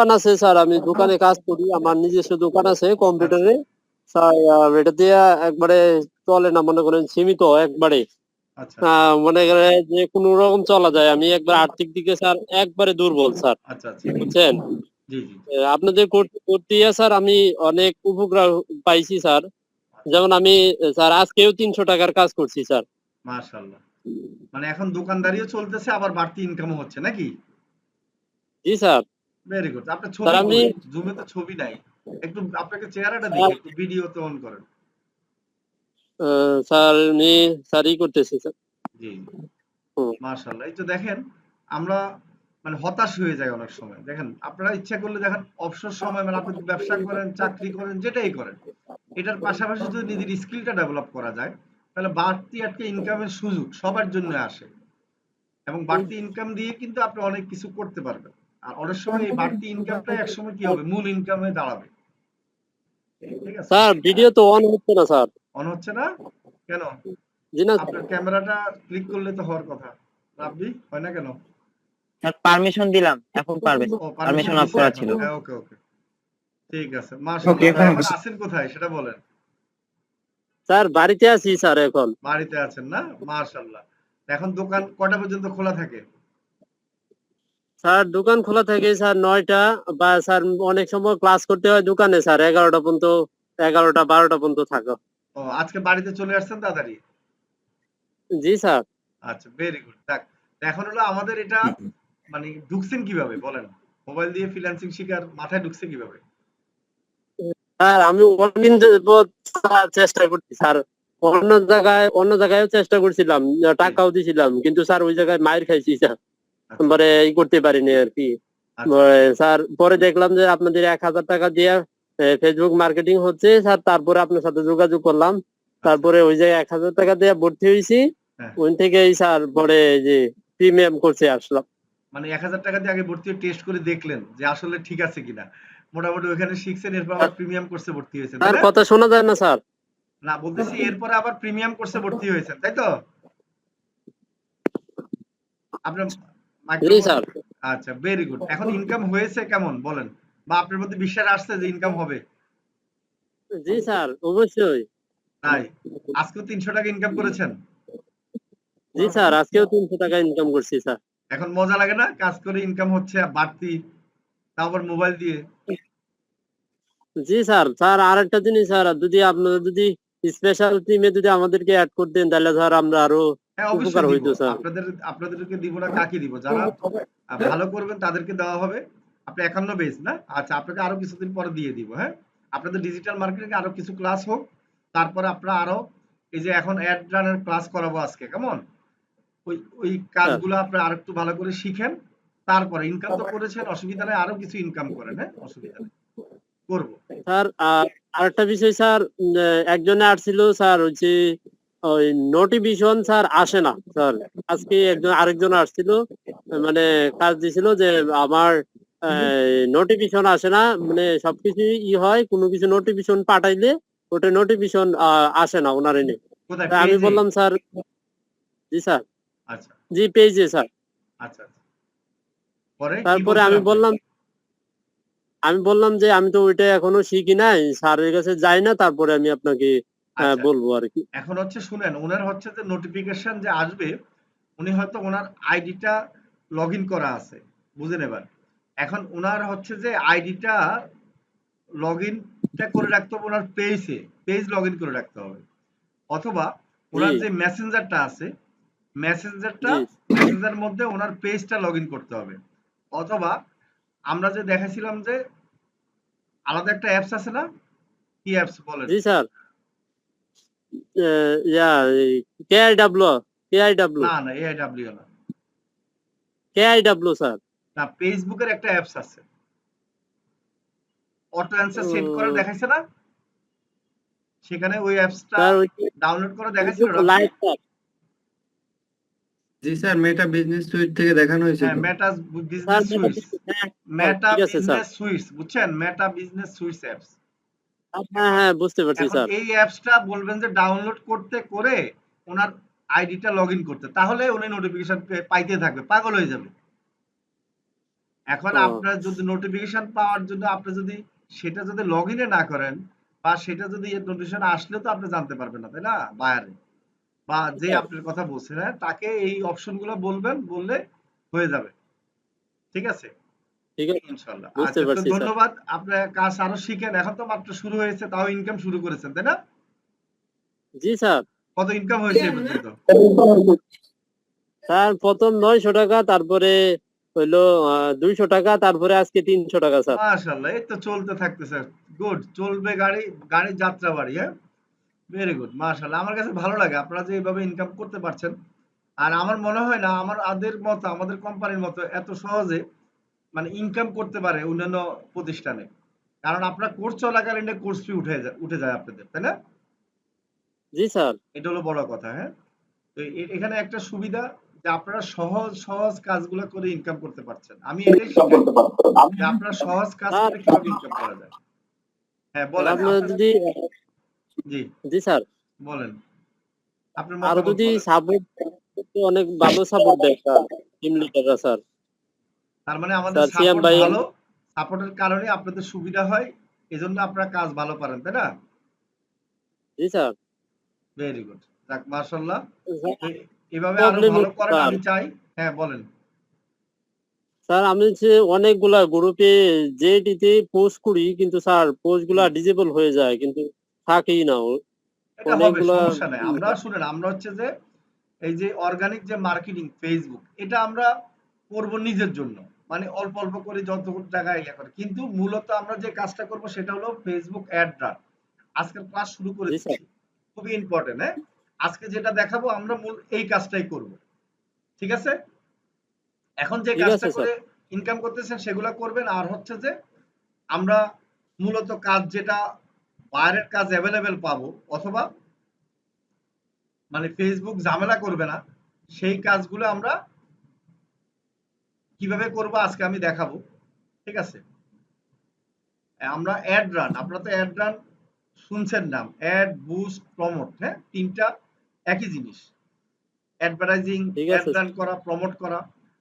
দোকান আছে স্যার, আমি দোকানে কাজ করি, আমার নিজস্ব দোকান আছে কম্পিউটারে স্যার। এটা দিয়ে একবারে চলে না, মনে করেন সীমিত একবারে। আচ্ছা মনে করেন যে কোনো রকম চলা যায়, আমি একবার আর্থিক দিকে স্যার একবারে দুর্বল স্যার, আচ্ছা আচ্ছা বুঝছেন। জি জি আপনাদের করতে স্যার আমি অনেক উপকার পাইছি স্যার। যেমন আমি স্যার আজকেও 300 টাকার কাজ করছি স্যার। মাশাআল্লাহ। মানে এখন দোকানদারিও চলতেছে আবার বাড়তি ইনকামও হচ্ছে নাকি? জি স্যার। Very good. আপনার স্যার ছবি আমি কই? জুমে তো ছবি নাই। একটু আপনাকে চেহারাটা দেখি, স্যার একটু ভিডিওতে অন করেন। স্যার উনি স্যারই করতেছি স্যার। জি, জি। হুম। মাশাআল্লাহ। এই তো দেখেন, আমরা মানে হতাশ হয়ে যাই অনেক সময়। দেখেন, আপনারা ইচ্ছা করলে দেখেন অবসর সময় মানে আপনি ব্যবসা করেন, চাকরি করেন, যেটাই করেন। এটার পাশাপাশি যদি নিজের স্কিলটা ডেভেলপ করা যায়, তাহলে বাড়তি একটা ইনকামের সুযোগ সবার জন্য আসে। এবং বাড়তি ইনকাম দিয়ে কিন্তু আপনি অনেক কিছু করতে পারবেন। আর অনেক সময় এই বাড়তি ইনকামটাই একসময় কি হবে? মূল ইনকামে দাঁড়াবে। ঠিক আছে? স্যার ভিডিও তো অন হচ্ছে না স্যার। অন হচ্ছে না? কেন? জি না স্যার। আপনার ক্যামেরাটা ক্লিক করলে তো হওয়ার কথা। রাব্বি, হয় না কেন? স্যার পারমিশন দিলাম, এখন পারবে। ও পারমিশন পারমিশন অফ দিছে করা এখন। ছিল। হ্যাঁ, ওকে, ওকে। ঠিক আছে। ওকে, মাশাআল্লাহ। তা এখন এখন আছেন কোথায় সেটা বলেন। স্যার বাড়িতে আছি স্যার এখন। বাড়িতে আছেন না? মাশাআল্লাহ। এখন দোকান কয়টা পর্যন্ত খোলা থাকে? স্যার দোকান খোলা থাকে স্যার 9টা, বা স্যার অনেক সময় ক্লাস করতে হয় দোকানে স্যার 11টা পর্যন্ত, 11টা 12টা পর্যন্ত থাকো। ও আজকে বাড়িতে চলে আসছেন তাড়াতাড়ি? জি স্যার। আচ্ছা, ভেরি গুড। যাক, এখন হলো আমাদের এটা মানে ঢুকছেন কিভাবে বলেন? মোবাইল দিয়ে ফ্রিল্যান্সিং শিখার মাথায় ঢুকছে কিভাবে? স্যার আমি অনেকদিন যাবত স্যার চেষ্টা করছি স্যার, অন্য জায়গায়ও চেষ্টা করছিলাম, জি, টাকাও দিছিলাম, কিন্তু স্যার ওই জায়গায় মাইর খাইছি স্যার। আচ্ছা, পরে ই করতে পারিনি আর কি। আচ্ছা, স্যার পরে দেখলাম যে আপনাদের 1000 টাকা দিয়ে ফেসবুক মার্কেটিং হচ্ছে স্যার, তারপরে আপনার সাথে যোগাযোগ করলাম। আচ্ছা। তারপরে ওই জায়গায় 1000 টাকা দিয়ে ভর্তি হয়েছি। হ্যাঁ, ওই থেকেই স্যার পরে যে প্রিমিয়াম করছে আসলাম। মানে ৳১,০০০ দিয়ে আগে ভর্তি হয়ে টেস্ট করে দেখলেন যে আসলে ঠিক আছে কিনা। মোটামুটি ওইখানে শিখছেন, এরপর আবার প্রিমিয়াম কোর্সে ভর্তি হয়েছেন, তাই স্যার না? কথা শোনা যায় না স্যার। না, বলতেছি এরপরে আবার প্রিমিয়াম কোর্সে ভর্তি হয়েছেন, তাই তো? আপনার জি মাইক্রোফোন স্যার। আচ্ছা, ভেরি গুড। এখন ইনকাম হয়েছে কেমন বলেন? বা আপনার মধ্যে বিশ্বাস আসছে যে ইনকাম হবে? জি স্যার অবশ্যই। তাই? আজকেও ৳৩০০ ইনকাম করেছেন? জি স্যার আজকেও 300 টাকা ইনকাম করছি স্যার। এখন মজা লাগে না? কাজ করে ইনকাম হচ্ছে বাড়তি, তাও আবার মোবাইল দিয়ে। জি স্যার। স্যার আরেকটা জিনিস স্যার, যদি আপনারা যদি স্পেশাল টিমে যদি আমাদেরকে অ্যাড করতেন তাহলে স্যার আমরা আরো হ্যাঁ, উপকার অবশ্যই দিব। হইতো স্যার। আপনাদেরকে দিব না, কাকে দিব? যারা ভালো করবেন তাদেরকে দেওয়া হবে। আপনি ৫১ বেচ না? আচ্ছা, আপনাকে আরো কিছুদিন পরে দিয়ে দিব, হ্যাঁ? আপনাদের ডিজিটাল মার্কেটিং এ আরো কিছু ক্লাস হোক। তারপরে আপনারা আরো এই যে এখন অ্যাড রানের ক্লাস করাবো আজকে, কেমন? ওই স্যার কাজগুলো আপনারা আরেকটু ভালো করে শিখেন। তারপরে ইনকাম তো করেছেন, অসুবিধা নাই। আরো কিছু ইনকাম করেন, হ্যাঁ? অসুবিধা নেই। করব। স্যার আরেকটা বিষয় স্যার, একজনে আসছিল স্যার, হচ্ছে ওই নোটিফিকেশন স্যার আসে না স্যার। আজকে আরেকজন আসছিল, মানে কাজ দিছিল যে আমার নোটিফিকেশন আসে না, মানে সবকিছু হয়, কোনো কিছু নোটিফিকেশন পাঠাইলে ওটা নোটিফিকেশন আসে না ওনার এনে। কোথায়? তা আমি পেজে? বললাম স্যার। জি স্যার। আচ্ছা, জি পেয়েছি স্যার। আচ্ছা, আচ্ছা। পরে কি তারপরে বলছেন আমি আপনি? বললাম আমি বললাম যে আমি তো ওইটা এখনো শিখি নাই, স্যারের কাছে যাই না, তারপরে আমি আপনাকে আচ্ছা। বলবো আর কি। এখন হচ্ছে শুনেন, উনার হচ্ছে যে নোটিফিকেশন যে আসবে, উনি হয়তো উনার আইডিটা লগ ইন করা আছে, বুঝেন এবার। এখন উনার হচ্ছে যে আইডিটা লগ ইনটা করে রাখতে হবে ওনার পেজ লগ ইন করে রাখতে হবে। অথবা জি ওনার যে মেসেঞ্জারটা আছে, মেসেঞ্জারটা জি মেসেঞ্জার মধ্যে ওনার পেজটা লগ ইন করতে হবে। অথবা আমরা যে দেখাছিলাম যে আলাদা একটা অ্যাপস আছে না? কি অ্যাপস বলেন? জি স্যার। ইয়া কেআইডাব্লিউ কেআইডাব্লিউ না, না, এআইডব্লিউ না। কেআইডাব্লিউ স্যার। না, ফেসবুকের একটা অ্যাপস আছে। অটো অ্যান্সার সেট করে উম, দেখাইছে না? সেখানে ওই অ্যাপসটা স্যার ওই ডাউনলোড করে দেখাইছিল রাব্বি? Live sir. জি স্যার, মেটা বিজনেস সুইট থেকে দেখানো হয়েছে হ্যাঁ, তো। Meta sir business suites. হ্যাঁ স্যার, মেটা ঠিক আছে স্যার। বিজনেস সুইটস বুঝছেন? Meta business suites apps. হ্যাঁ এখন হ্যাঁ বুঝতে পারছি এখন স্যার। এই অ্যাপসটা বলবেন যে ডাউনলোড করতে করে ওনার আইডিটা লগ ইন করতে, তাহলে উনি নোটিফিকেশন পাইতে থাকবে, পাগল হয়ে যাবে। এখন ও, আপনার যদি নোটিফিকেশন পাওয়ার জন্য আপনি যদি সেটা যদি লগ ইনে না করেন বা সেটা যদি নোটিফিকেশন আসলে তো আপনি জানতে পারবেন না, তাই না? বায়ারে বা যে আপনার কথা বলছে, হ্যাঁ, তাকে এই অপশন গুলো বলবেন, বললে হয়ে যাবে। ঠিক আছে, ঠিক আছে, ইনশাল্লাহ। বুঝতে আচ্ছা, তো পারছি স্যার। ধন্যবাদ। আপনার কাজ আরো শিখেন, এখন তো মাত্র শুরু হয়েছে, তাও ইনকাম শুরু করেছেন, তাই না? জি স্যার। কত ইনকাম হয়েছে এ পর্যন্ত? স্যার প্রথম 900 টাকা, তারপরে হইলো 200 টাকা, তারপরে আজকে 300 টাকা স্যার। মাশাআল্লাহ, এই তো চলতে থাকতেছে। গুড, চলবে গাড়ি, গাড়ির যাত্রা বাড়ি, হ্যাঁ। ভেরি গুড, মাশাআল্লাহ। আমার কাছে ভালো লাগে আপনারা যে এইভাবে ইনকাম করতে পারছেন। আর আমার মনে হয় না আমাদের কোম্পানির মতো এত সহজে মানে ইনকাম করতে পারে অন্যান্য প্রতিষ্ঠানে। কারণ আপনার কোর্স চলাকালীন কোর্স ফি উঠে যায় আপনাদের, তাই না? জি স্যার। এটা হলো বড় কথা, হ্যাঁ। তো এখানে একটা সুবিধা যে আপনারা সহজ সহজ কাজগুলো করে ইনকাম করতে পারছেন। আমি এটাই শিখাই যে আপনারা সহজ কাজ স্যার, করে কিভাবে ইনকাম করা যায়। হ্যাঁ, স্যার বলেন আপনারা আপনার। যদি, জি, জি স্যার, বলেন আপনার আরো মতামত যদি বলেন। সাপোর্ট, অনেক ভালো সাপোর্ট দেয় স্যার টিম লিডাররা স্যার। তার মানে আমাদের স্যার সিয়াম সাপোর্ট ভাই, ভালো, সাপোর্টের কারণে আপনাদের সুবিধা হয়, এজন্য আপনারা কাজ ভালো পারেন, তাই না? জি স্যার। ভেরি গুড, যাক মাশাআল্লাহ। তো এভাবে আরো প্রবলেম ভালো হচ্ছে করেন স্যার। আমি চাই। হ্যাঁ, বলেন। স্যার আমি হচ্ছে অনেকগুলা গ্রুপে জেডিতে পোস্ট করি, কিন্তু স্যার পোস্ট গুলা হুম, ডিজেবল হয়ে যায়, কিন্তু থাকেই না এটা হবে, অনেকগুলা। সমস্যা নাই। আমরা শুনেন, আমরা হচ্ছে যে এই যে অর্গানিক যে মার্কেটিং ফেসবুক, এটা আমরা করব নিজের জন্য। মানে অল্প অল্প করে যতটুকু জায়গায় ইয়ে করে, কিন্তু মূলত আমরা যে কাজটা করব সেটা হলো ফেসবুক অ্যাড রান। আজকের ক্লাস শুরু করে জি স্যার। দিচ্ছি, খুবই ইম্পর্টেন্ট, হ্যাঁ। আজকে যেটা দেখাবো আমরা মূল এই কাজটাই করব। ঠিক আছে, এখন যে ঠিক কাজটা আছে স্যার। করে ইনকাম করতেছেন সেগুলা করবেন। আর হচ্ছে যে আমরা মূলত কাজ যেটা বাইরের কাজ অ্যাভেলেবেল পাবো, অথবা মানে ফেসবুক ঝামেলা করবে না, সেই কাজগুলো আমরা কিভাবে করব আজকে আমি দেখাবো। ঠিক আছে, আমরা অ্যাড রান, আপনারা তো অ্যাড রান শুনছেন নাম, অ্যাড, বুস্ট, প্রমোট, হ্যাঁ, তিনটা একই জিনিস। অ্যাডভার্টাইজিং, ঠিক অ্যাড আছে রান স্যার। করা, প্রমোট করা।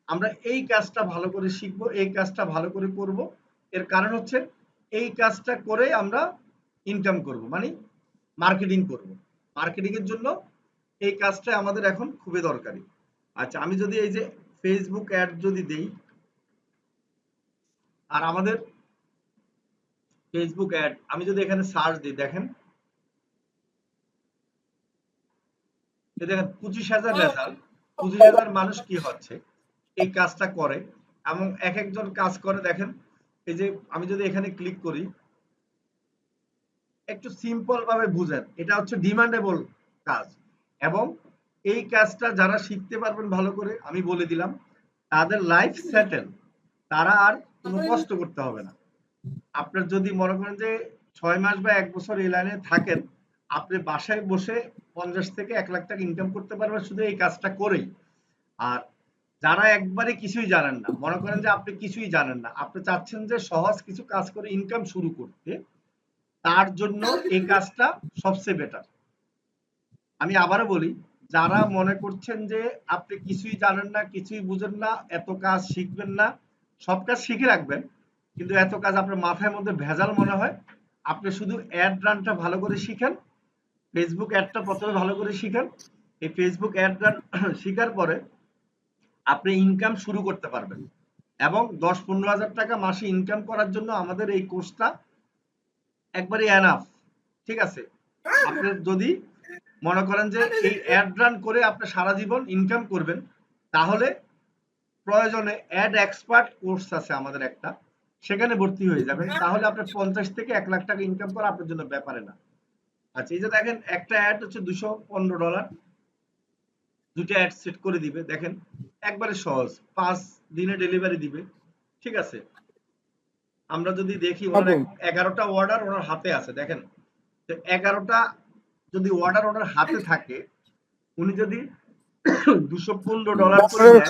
আমরা এই কাজটা ভালো করে শিখবো, এই কাজটা ভালো করে করব। এর কারণ হচ্ছে এই কাজটা করে আমরা ইনকাম করব, মানে মার্কেটিং করব। মার্কেটিং এর জন্য এই কাজটা আমাদের এখন খুবই দরকারি। আচ্ছা, আমি যদি এই যে ফেসবুক অ্যাড যদি দেই, আর আমাদের ফেসবুক অ্যাড আমি যদি এখানে সার্চ দিই, দেখেন এই দেখেন 25,000 রেজাল্ট, 25,000 মানুষ কি হচ্ছে এই কাজটা করে, এবং এক একজন কাজ করে। দেখেন এই যে আমি যদি এখানে ক্লিক করি, একটু সিম্পল ভাবে বুঝেন, এটা হচ্ছে ডিমান্ডেবল কাজ। এবং এই কাজটা যারা শিখতে পারবেন ভালো করে, আমি বলে দিলাম তাদের লাইফ সেটেল, তারা আর কোনো কষ্ট করতে হবে না। আপনার যদি মনে করেন যে 6 মাস বা 1 বছর এই লাইনে থাকেন, আপনি বাসায় বসে 50 থেকে 1 লাখ টাকা ইনকাম করতে পারবেন শুধু এই কাজটা করেই। আর যারা একবারে কিছুই জানেন না, মনে করেন যে আপনি কিছুই জানেন না, আপনি চাচ্ছেন যে সহজ কিছু কাজ করে ইনকাম শুরু করতে, তার জন্য এই কাজটা সবচেয়ে বেটার। আমি আবারও বলি, যারা মনে করছেন যে আপনি কিছুই জানেন না, কিছুই বুঝেন না, এত কাজ শিখবেন না, সব কাজ শিখে রাখবেন, কিন্তু এত কাজ আপনার মাথার মধ্যে ভেজাল মনে হয়, আপনি শুধু অ্যাড রানটা ভালো করে শিখেন। ফেসবুক অ্যাডটা প্রথমে ভালো করে শিখেন। এই ফেসবুক অ্যাড রান শিখার পরে আপনি ইনকাম শুরু করতে পারবেন। এবং 10-15 হাজার টাকা মাসে ইনকাম করার জন্য আমাদের এই কোর্সটা একবারে এনাফ। ঠিক আছে, আপনি যদি মনে করেন যে এই অ্যাড রান করে আপনি সারা জীবন ইনকাম করবেন, তাহলে প্রয়োজনে অ্যাড এক্সপার্ট কোর্স আছে আমাদের একটা, সেখানে ভর্তি হয়ে যাবেন। তাহলে আপনার 50 থেকে 1 লাখ টাকা ইনকাম করা আপনার জন্য ব্যাপারে না। আচ্ছা, এই যে দেখেন একটা অ্যাড হচ্ছে $215, দুইটা অ্যাড সেট করে দিবে। দেখেন একবারে সহজ, 5 দিনে ডেলিভারি দিবে। ঠিক আছে, আমরা যদি দেখি ওনার 11টা অর্ডার ওনার হাতে আছে, দেখেন। তো 11টা যদি অর্ডার ওনার হাতে থাকে, উনি যদি $215 করে দেন,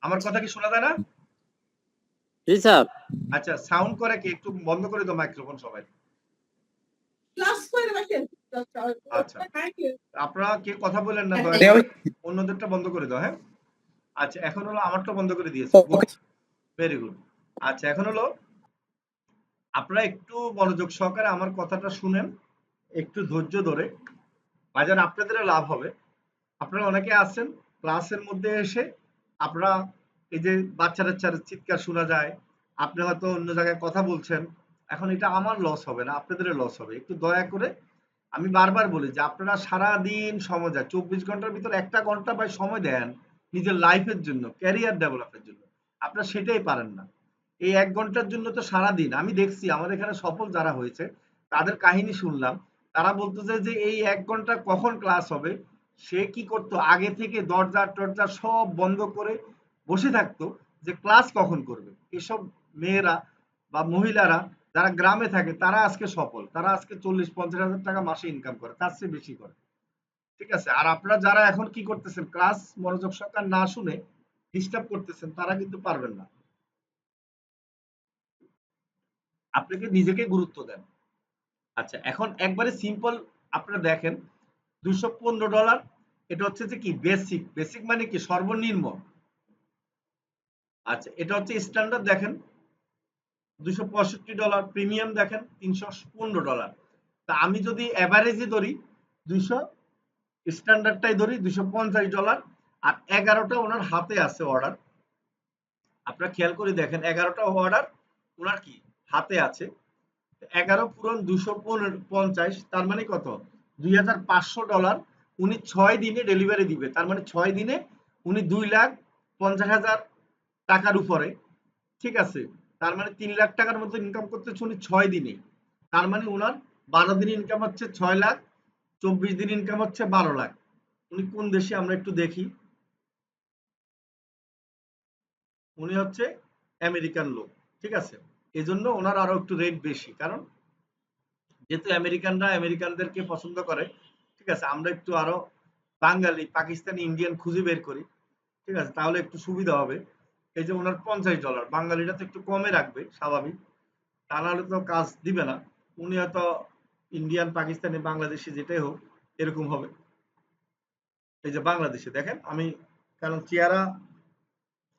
আমার কথা কি শোনা যায় না? জি স্যার। আচ্ছা, সাউন্ড করে কি একটু বন্ধ করে দাও মাইক্রোফোন সবাই। আচ্ছা, আপনারা কে কথা বলেন না দয়া করে, অন্যদেরটা বন্ধ করে দাও, হ্যাঁ। আচ্ছা, এখন হলো আমারটা বন্ধ করে দিয়েছে। Good, very good. আচ্ছা, এখন হলো আপনারা একটু মনোযোগ সহকারে আমার কথাটা শুনেন, একটু ধৈর্য ধরে। বাজার আপনাদের লাভ হবে। আপনারা অনেকে আছেন ক্লাসের মধ্যে এসে আপনারা এই যে বাচ্চা-টাচ্চার চিৎকার শোনা যায়, আপনি হয়তো অন্য জায়গায় কথা বলছেন। এখন এটা আমার লস হবে না, আপনাদেরও লস হবে। একটু দয়া করে আমি বারবার বলি যে আপনারা সারাদিন সময় যায় 24 ঘন্টার ভিতর 1টা ঘন্টা ভাই সময় দেন নিজের লাইফের জন্য, ক্যারিয়ার ডেভেলপের জন্য। আপনারা সেটাই পারেন না। এই 1 ঘন্টার জন্য তো সারাদিন আমি দেখছি আমাদের এখানে সফল যারা হয়েছে তাদের কাহিনী শুনলাম। তারা বলতেছে যে এই 1 ঘন্টা কখন ক্লাস হবে সে কি করতো আগে থেকে দরজা-টরজা সব বন্ধ করে বসে থাকতো যে ক্লাস কখন করবে। এসব মেয়েরা বা মহিলারা যারা গ্রামে থাকে তারা আজকে সফল। তারা আজকে 40-50 হাজার টাকা মাসে ইনকাম করে। তার চেয়ে বেশি করে। ঠিক আছে? আর আপনারা যারা এখন কি করতেছেন ক্লাস মনোযোগ সহকারে না শুনে ডিস্টার্ব করতেছেন তারা কিন্তু পারবেন না। আপনাকে নিজেকে গুরুত্ব দেন। আচ্ছা, এখন একবারে সিম্পল আপনারা দেখেন $215 এটা হচ্ছে যে কি বেসিক। বেসিক মানে কি সর্বনিম্ন। আচ্ছা, এটা হচ্ছে স্ট্যান্ডার্ড দেখেন $265, প্রিমিয়াম দেখেন $315। তা আমি যদি এভারেজে ধরি 200, স্ট্যান্ডার্ডটাই ধরি $250, আর 11টা ওনার হাতে আছে অর্ডার। আপনারা খেয়াল করে দেখেন 11টা অর্ডার ওনার কি হাতে আছে। 11 পূরণ 250, তার মানে কত $2500। উনি 6 দিনে ডেলিভারি দিবে, তার মানে 6 দিনে উনি 2,50,000 টাকার উপরে। ঠিক আছে, তার মানে 3 লাখ টাকার মতো ইনকাম করতেছে উনি 6 দিনে। তার মানে ওনার 12 দিন ইনকাম হচ্ছে 6 লাখ, 24 দিন ইনকাম হচ্ছে 12 লাখ। উনি কোন দেশে আমরা একটু দেখি। উনি হচ্ছে আমেরিকান লোক। ঠিক আছে, এই জন্য ওনার আরো একটু রেট বেশি, কারণ যেহেতু আমেরিকানরা আমেরিকানদেরকে পছন্দ করে। ঠিক আছে, আমরা একটু আরো বাঙালি পাকিস্তানি ইন্ডিয়ান খুঁজে বের করি। ঠিক আছে, তাহলে একটু সুবিধা হবে। এই যে ওনার $50, বাঙালিরা তো একটু কমে রাখবে স্বাভাবিক, তা নাহলে তো কাজ দিবে না। উনি হয়তো ইন্ডিয়ান পাকিস্তানি বাংলাদেশি যেটাই হোক এরকম হবে। এই যে বাংলাদেশে দেখেন আমি কারণ চেহারা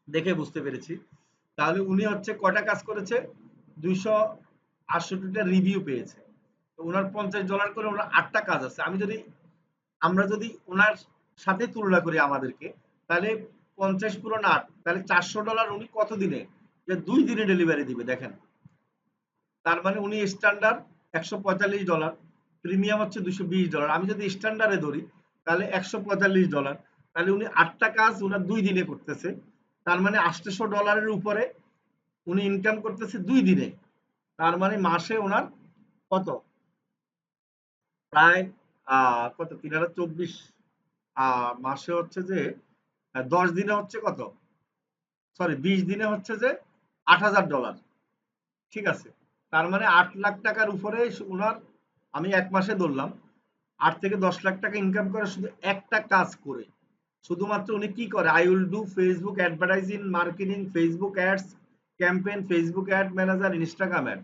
দেখে বুঝতে পেরেছি। তাহলে উনি হচ্ছে কয়টা কাজ করেছে 268টা রিভিউ পেয়েছে। তো ওনার $50 করে ওনার 8টা কাজ আছে। আমরা যদি ওনার সাথে তুলনা করি আমাদেরকে, তাহলে 50 পূরণ 8, তাহলে $400 উনি কত দিনে, যে 2 দিনে ডেলিভারি দিবে দেখেন। তার মানে উনি স্ট্যান্ডার্ড $145, প্রিমিয়াম হচ্ছে $220। আমি যদি স্ট্যান্ডার্ডে ধরি তাহলে $145, তাহলে উনি 8টা কাজ ওনার 2 দিনে করতেছে। তার মানে $800 উপরে উনি ইনকাম করতেছে 2 দিনে। তার মানে মাসে ওনার কত, প্রায় কত 3024, মাসে হচ্ছে যে 10 দিনে হচ্ছে কত, সরি 20 দিনে হচ্ছে যে $8,000। ঠিক আছে, তার মানে 8 লাখ টাকার উপরে ওনার, আমি এক মাসে ধরলাম 8 থেকে 10 লাখ টাকা ইনকাম করে শুধু একটা কাজ করে। শুধুমাত্র উনি কি করে, I will do Facebook advertising marketing, Facebook ads campaign, Facebook ad manager, Instagram ad.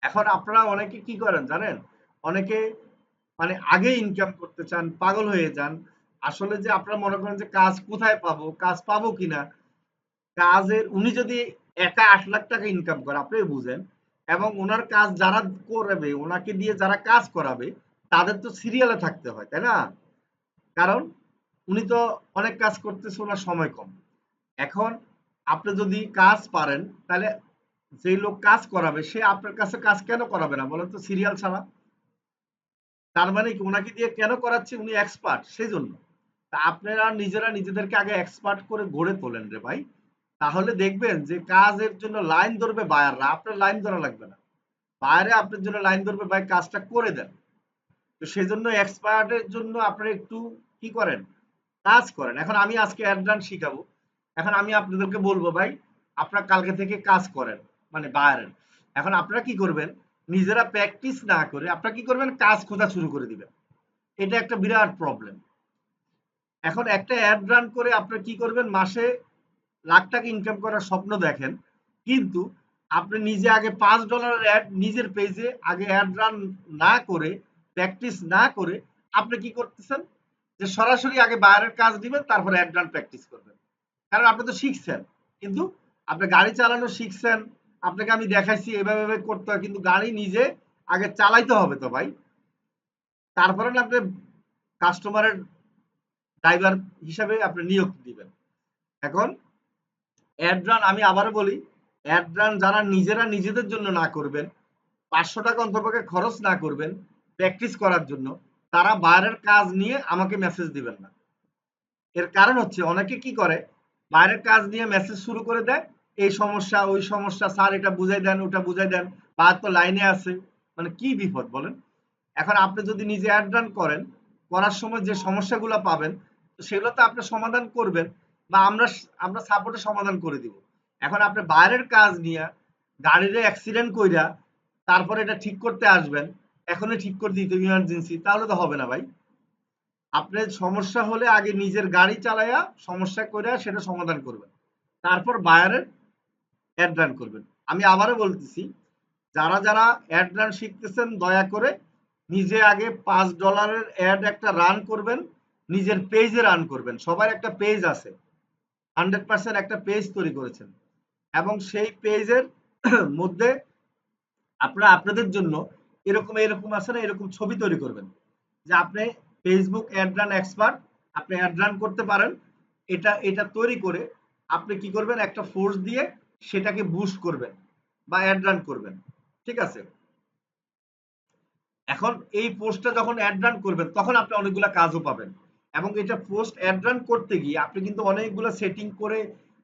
এখন আপনারা অনেকে কি করেন জানেন, অনেকে মানে আগে ইনকাম করতে চান, পাগল হয়ে যান। আসলে যে আপনারা মনে করেন যে কাজ কোথায় পাবো, কাজ পাবো কিনা। কাজের উনি যদি একা 8 লাখ টাকা ইনকাম করে আপনি বুঝেন, এবং ওনার কাজ যারা করবে, ওনাকে দিয়ে যারা কাজ করাবে তাদের তো সিরিয়ালে থাকতে হয়, তাই না? কারণ উনি তো অনেক কাজ করতেছে, ওনার সময় কম। এখন আপনি যদি কাজ পারেন তাহলে যেই লোক কাজ করাবে সে আপনার কাছে কাজ কেন করাবে না বলেন তো, সিরিয়াল ছাড়া। তার মানে কি ওনাকে দিয়ে কেন করাচ্ছে, উনি এক্সপার্ট সেই জন্য। তা আপনারা নিজেরা নিজেদেরকে আগে এক্সপার্ট করে গড়ে তোলেন রে ভাই, তাহলে দেখবেন যে কাজের জন্য লাইন ধরবে বায়াররা, আপনার লাইন ধরা লাগবে না। বায়ারে আপনার জন্য লাইন ধরবে, ভাই কাজটা করে দেন। তো সেই জন্য এক্সপার্টের জন্য আপনারা একটু কি করেন, কাজ করেন। এখন আমি আজকে অ্যাডভান্স শিখাবো, এখন আমি আপনাদেরকে বলবো ভাই আপনারা কালকে থেকে কাজ করেন, মানে বায়ারের। এখন আপনারা কি করবেন, নিজেরা প্র্যাকটিস না করে আপনারা কি করবেন, কাজ খোঁজা শুরু করে দিবেন। এটা একটা বিরাট প্রবলেম। এখন একটা অ্যাড রান করে আপনারা কি করবেন, মাসে লাখ টাকা ইনকাম করার স্বপ্ন দেখেন, কিন্তু আপনি নিজে আগে $5 অ্যাড নিজের পেজে আগে অ্যাড রান না করে, প্র্যাকটিস না করে আপনি কি করতেছেন, যে সরাসরি আগে বায়ারের কাজ দিবেন তারপরে অ্যাড রান প্র্যাকটিস করবেন। কারণ আপনি তো শিখছেন, কিন্তু আপনি গাড়ি চালানো শিখছেন, আপনাকে আমি দেখাইছি এভাবে এভাবে করতে হয়, কিন্তু গাড়ি নিজে আগে চালাইতে হবে তো ভাই। তারপরে না আপনি কাস্টমারের ড্রাইভার হিসাবে আপনি নিয়োগ দিবেন। এখন অ্যাড রান, আমি আবারও বলি, অ্যাড রান যারা নিজেরা নিজেদের জন্য না করবেন, 500 টাকা অন্তপক্ষে খরচ না করবেন প্র্যাকটিস করার জন্য, তারা বাইরের কাজ নিয়ে আমাকে মেসেজ দিবেন না। এর কারণ হচ্ছে অনেকে কি করে, বাইরের কাজ নিয়ে মেসেজ শুরু করে দেয়, এই সমস্যা ওই সমস্যা, স্যার এটা বুঝাই দেন ওটা বুঝাই দেন, বা তো লাইনে আছে, মানে কি বিপদ বলেন। এখন আপনি যদি নিজে অ্যাড রান করেন, করার সময় যে সমস্যাগুলো পাবেন সেগুলো তো আপনি সমাধান করবেন, বা আমরা আমরা সাপোর্টে সমাধান করে দিব। এখন আপনি বাইরের কাজ নিয়ে গাড়ির অ্যাক্সিডেন্ট কইরা তারপরে এটা ঠিক করতে আসবেন, এখনই ঠিক করে দিতে ইমার্জেন্সি, তাহলে তো হবে না ভাই। আপনার সমস্যা হলে আগে নিজের গাড়ি চালায়া সমস্যা করে সেটা সমাধান করবেন, তারপর বায়ারের অ্যাড রান করবেন। আমি আবারও বলতেছি, যারা যারা অ্যাড রান শিখতেছেন দয়া করে নিজে আগে $5 অ্যাড একটা রান করবেন, নিজের পেজে রান করবেন। সবার একটা পেজ আছে, 100% একটা পেজ তৈরি করেছেন, এবং সেই পেজের মধ্যে আপনারা আপনাদের জন্য এরকম এরকম আছে না, এরকম ছবি তৈরি করবেন যে আপনি ফেসবুক অ্যাড রান এক্সপার্ট, আপনি অ্যাড রান করতে পারেন। এটা এটা তৈরি করে আপনি কি করবেন, একটা ফোর্স দিয়ে সেটাকে বুস্ট করবেন বা অ্যাড রান করবেন, ঠিক আছে। এখন এই পোস্টটা যখন অ্যাড রান করবেন তখন আপনি অনেকগুলা কাজও পাবেন, এবং এটা পোস্ট অ্যাড রান করতে গিয়ে আপনি কিন্তু অনেকগুলো সেটিং করে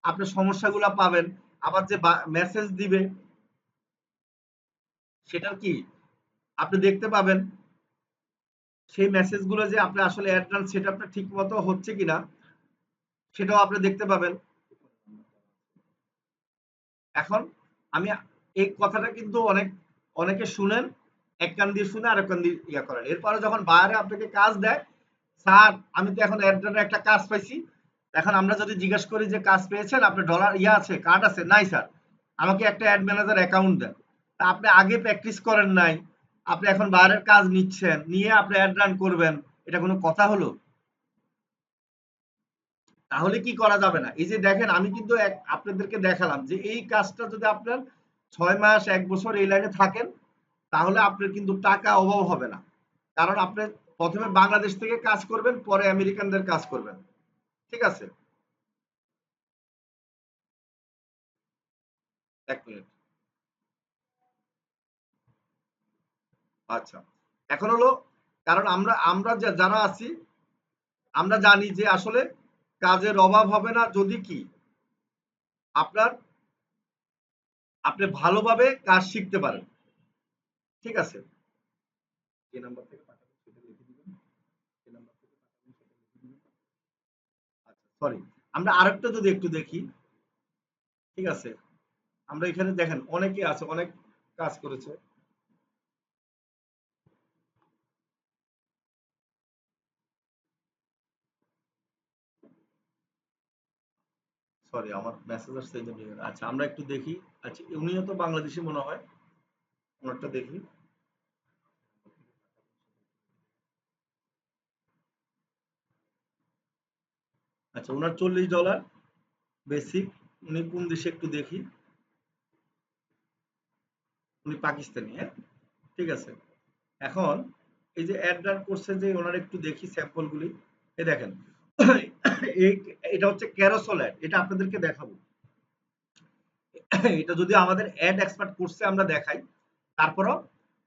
আপনি সমস্যাগুলো পাবেন। আবার যে মেসেজ দিবে সেটার কি আপনি দেখতে পাবেন, সেই মেসেজগুলো যে আপনি আসলে অ্যাড রান সেটআপটা ঠিক মতো হচ্ছে কিনা সেটাও আপনি দেখতে পাবেন। এখন আমি এই কথাটা কিন্তু অনেকে শুনেন, এক কান দিয়ে শুনে আরেক কান দিয়ে ইয়া করেন। এরপরে যখন বাইরে আপনাকে কাজ দেয়, স্যার আমি তো এখন অ্যাড রানের একটা কাজ পাইছি, এখন আমরা যদি জিজ্ঞেস করি যে কাজ পেয়েছেন, আপনার ডলার ইয়া আছে, কার্ড আছে, নাই স্যার, আমাকে একটা অ্যাড ম্যানেজার অ্যাকাউন্ট দেন। তা আপনি আগে প্র্যাকটিস করেন নাই, আপনি এখন বাইরের কাজ নিচ্ছেন, নিয়ে আপনি অ্যাড রান করবেন, এটা কোনো কথা হলো? তাহলে কি করা যাবে না? এই যে দেখেন, আমি কিন্তু আপনাদেরকে দেখালাম যে এই কাজটা যদি আপনার 6 মাস 1 বছর এই লাইনে থাকেন, তাহলে আপনার কিন্তু টাকা অভাব হবে না। কারণ আপনি প্রথমে বাংলাদেশ থেকে কাজ করবেন, পরে আমেরিকানদের কাজ করবেন, ঠিক আছে। 1 মিনিট। আচ্ছা, এখন হলো, কারণ আমরা আমরা যারা আছি আমরা জানি যে আসলে কাজের অভাব হবে না যদি কি আপনার আপনি ভালোভাবে কাজ শিখতে পারেন, ঠিক আছে। যে নাম্বার থেকে পাঠাবেন সেটা লিখে দিবেন, যে নাম্বার থেকে পাঠাবেন সেটা লিখে দিবেন। আচ্ছা, সরি, আমরা আরেকটা যদি একটু দেখি, ঠিক আছে। আমরা এখানে দেখেন অনেকে আছে, অনেক কাজ করেছে। সরি, আমার মেসেজ আসছে এই জন্য। আচ্ছা, আমরা একটু দেখি। আচ্ছা, উনিও তো বাংলাদেশি মনে হয়, ওনারটা দেখি। আচ্ছা, ওনার $40 বেসিক। উনি কোন দেশে একটু দেখি, উনি পাকিস্তানি, হ্যাঁ, ঠিক আছে। এখন এই যে অ্যাড রান করছে, যে ওনার একটু দেখি স্যাম্পল গুলি। এই দেখেন, এই এটা হচ্ছে ক্যারোসল অ্যাড, এটা আপনাদেরকে দেখাবো। এটা যদি আমাদের অ্যাড এক্সপার্ট কোর্সে আমরা দেখাই, তারপরও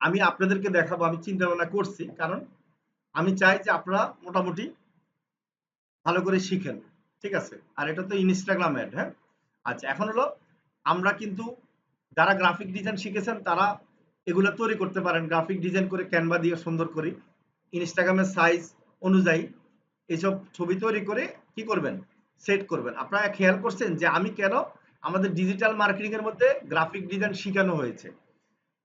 আমি আপনাদেরকে দেখাবো, আমি চিন্তা ভাবনা করছি, কারণ আমি চাই যে আপনারা মোটামুটি ভালো করে শিখেন, ঠিক আছে। আর এটা তো ইনস্টাগ্রাম অ্যাড, হ্যাঁ। আচ্ছা, এখন হলো, আমরা কিন্তু যারা গ্রাফিক ডিজাইন শিখেছেন তারা এগুলো তৈরি করতে পারেন, গ্রাফিক ডিজাইন করে ক্যানভা দিয়ে সুন্দর করে ইনস্টাগ্রামের সাইজ অনুযায়ী এইসব ছবি তৈরি করে কি করবেন, সেট করবেন। আপনারা খেয়াল করছেন যে আমি কেন আমাদের ডিজিটাল মার্কেটিং এর মধ্যে গ্রাফিক ডিজাইন শেখানো হয়েছে?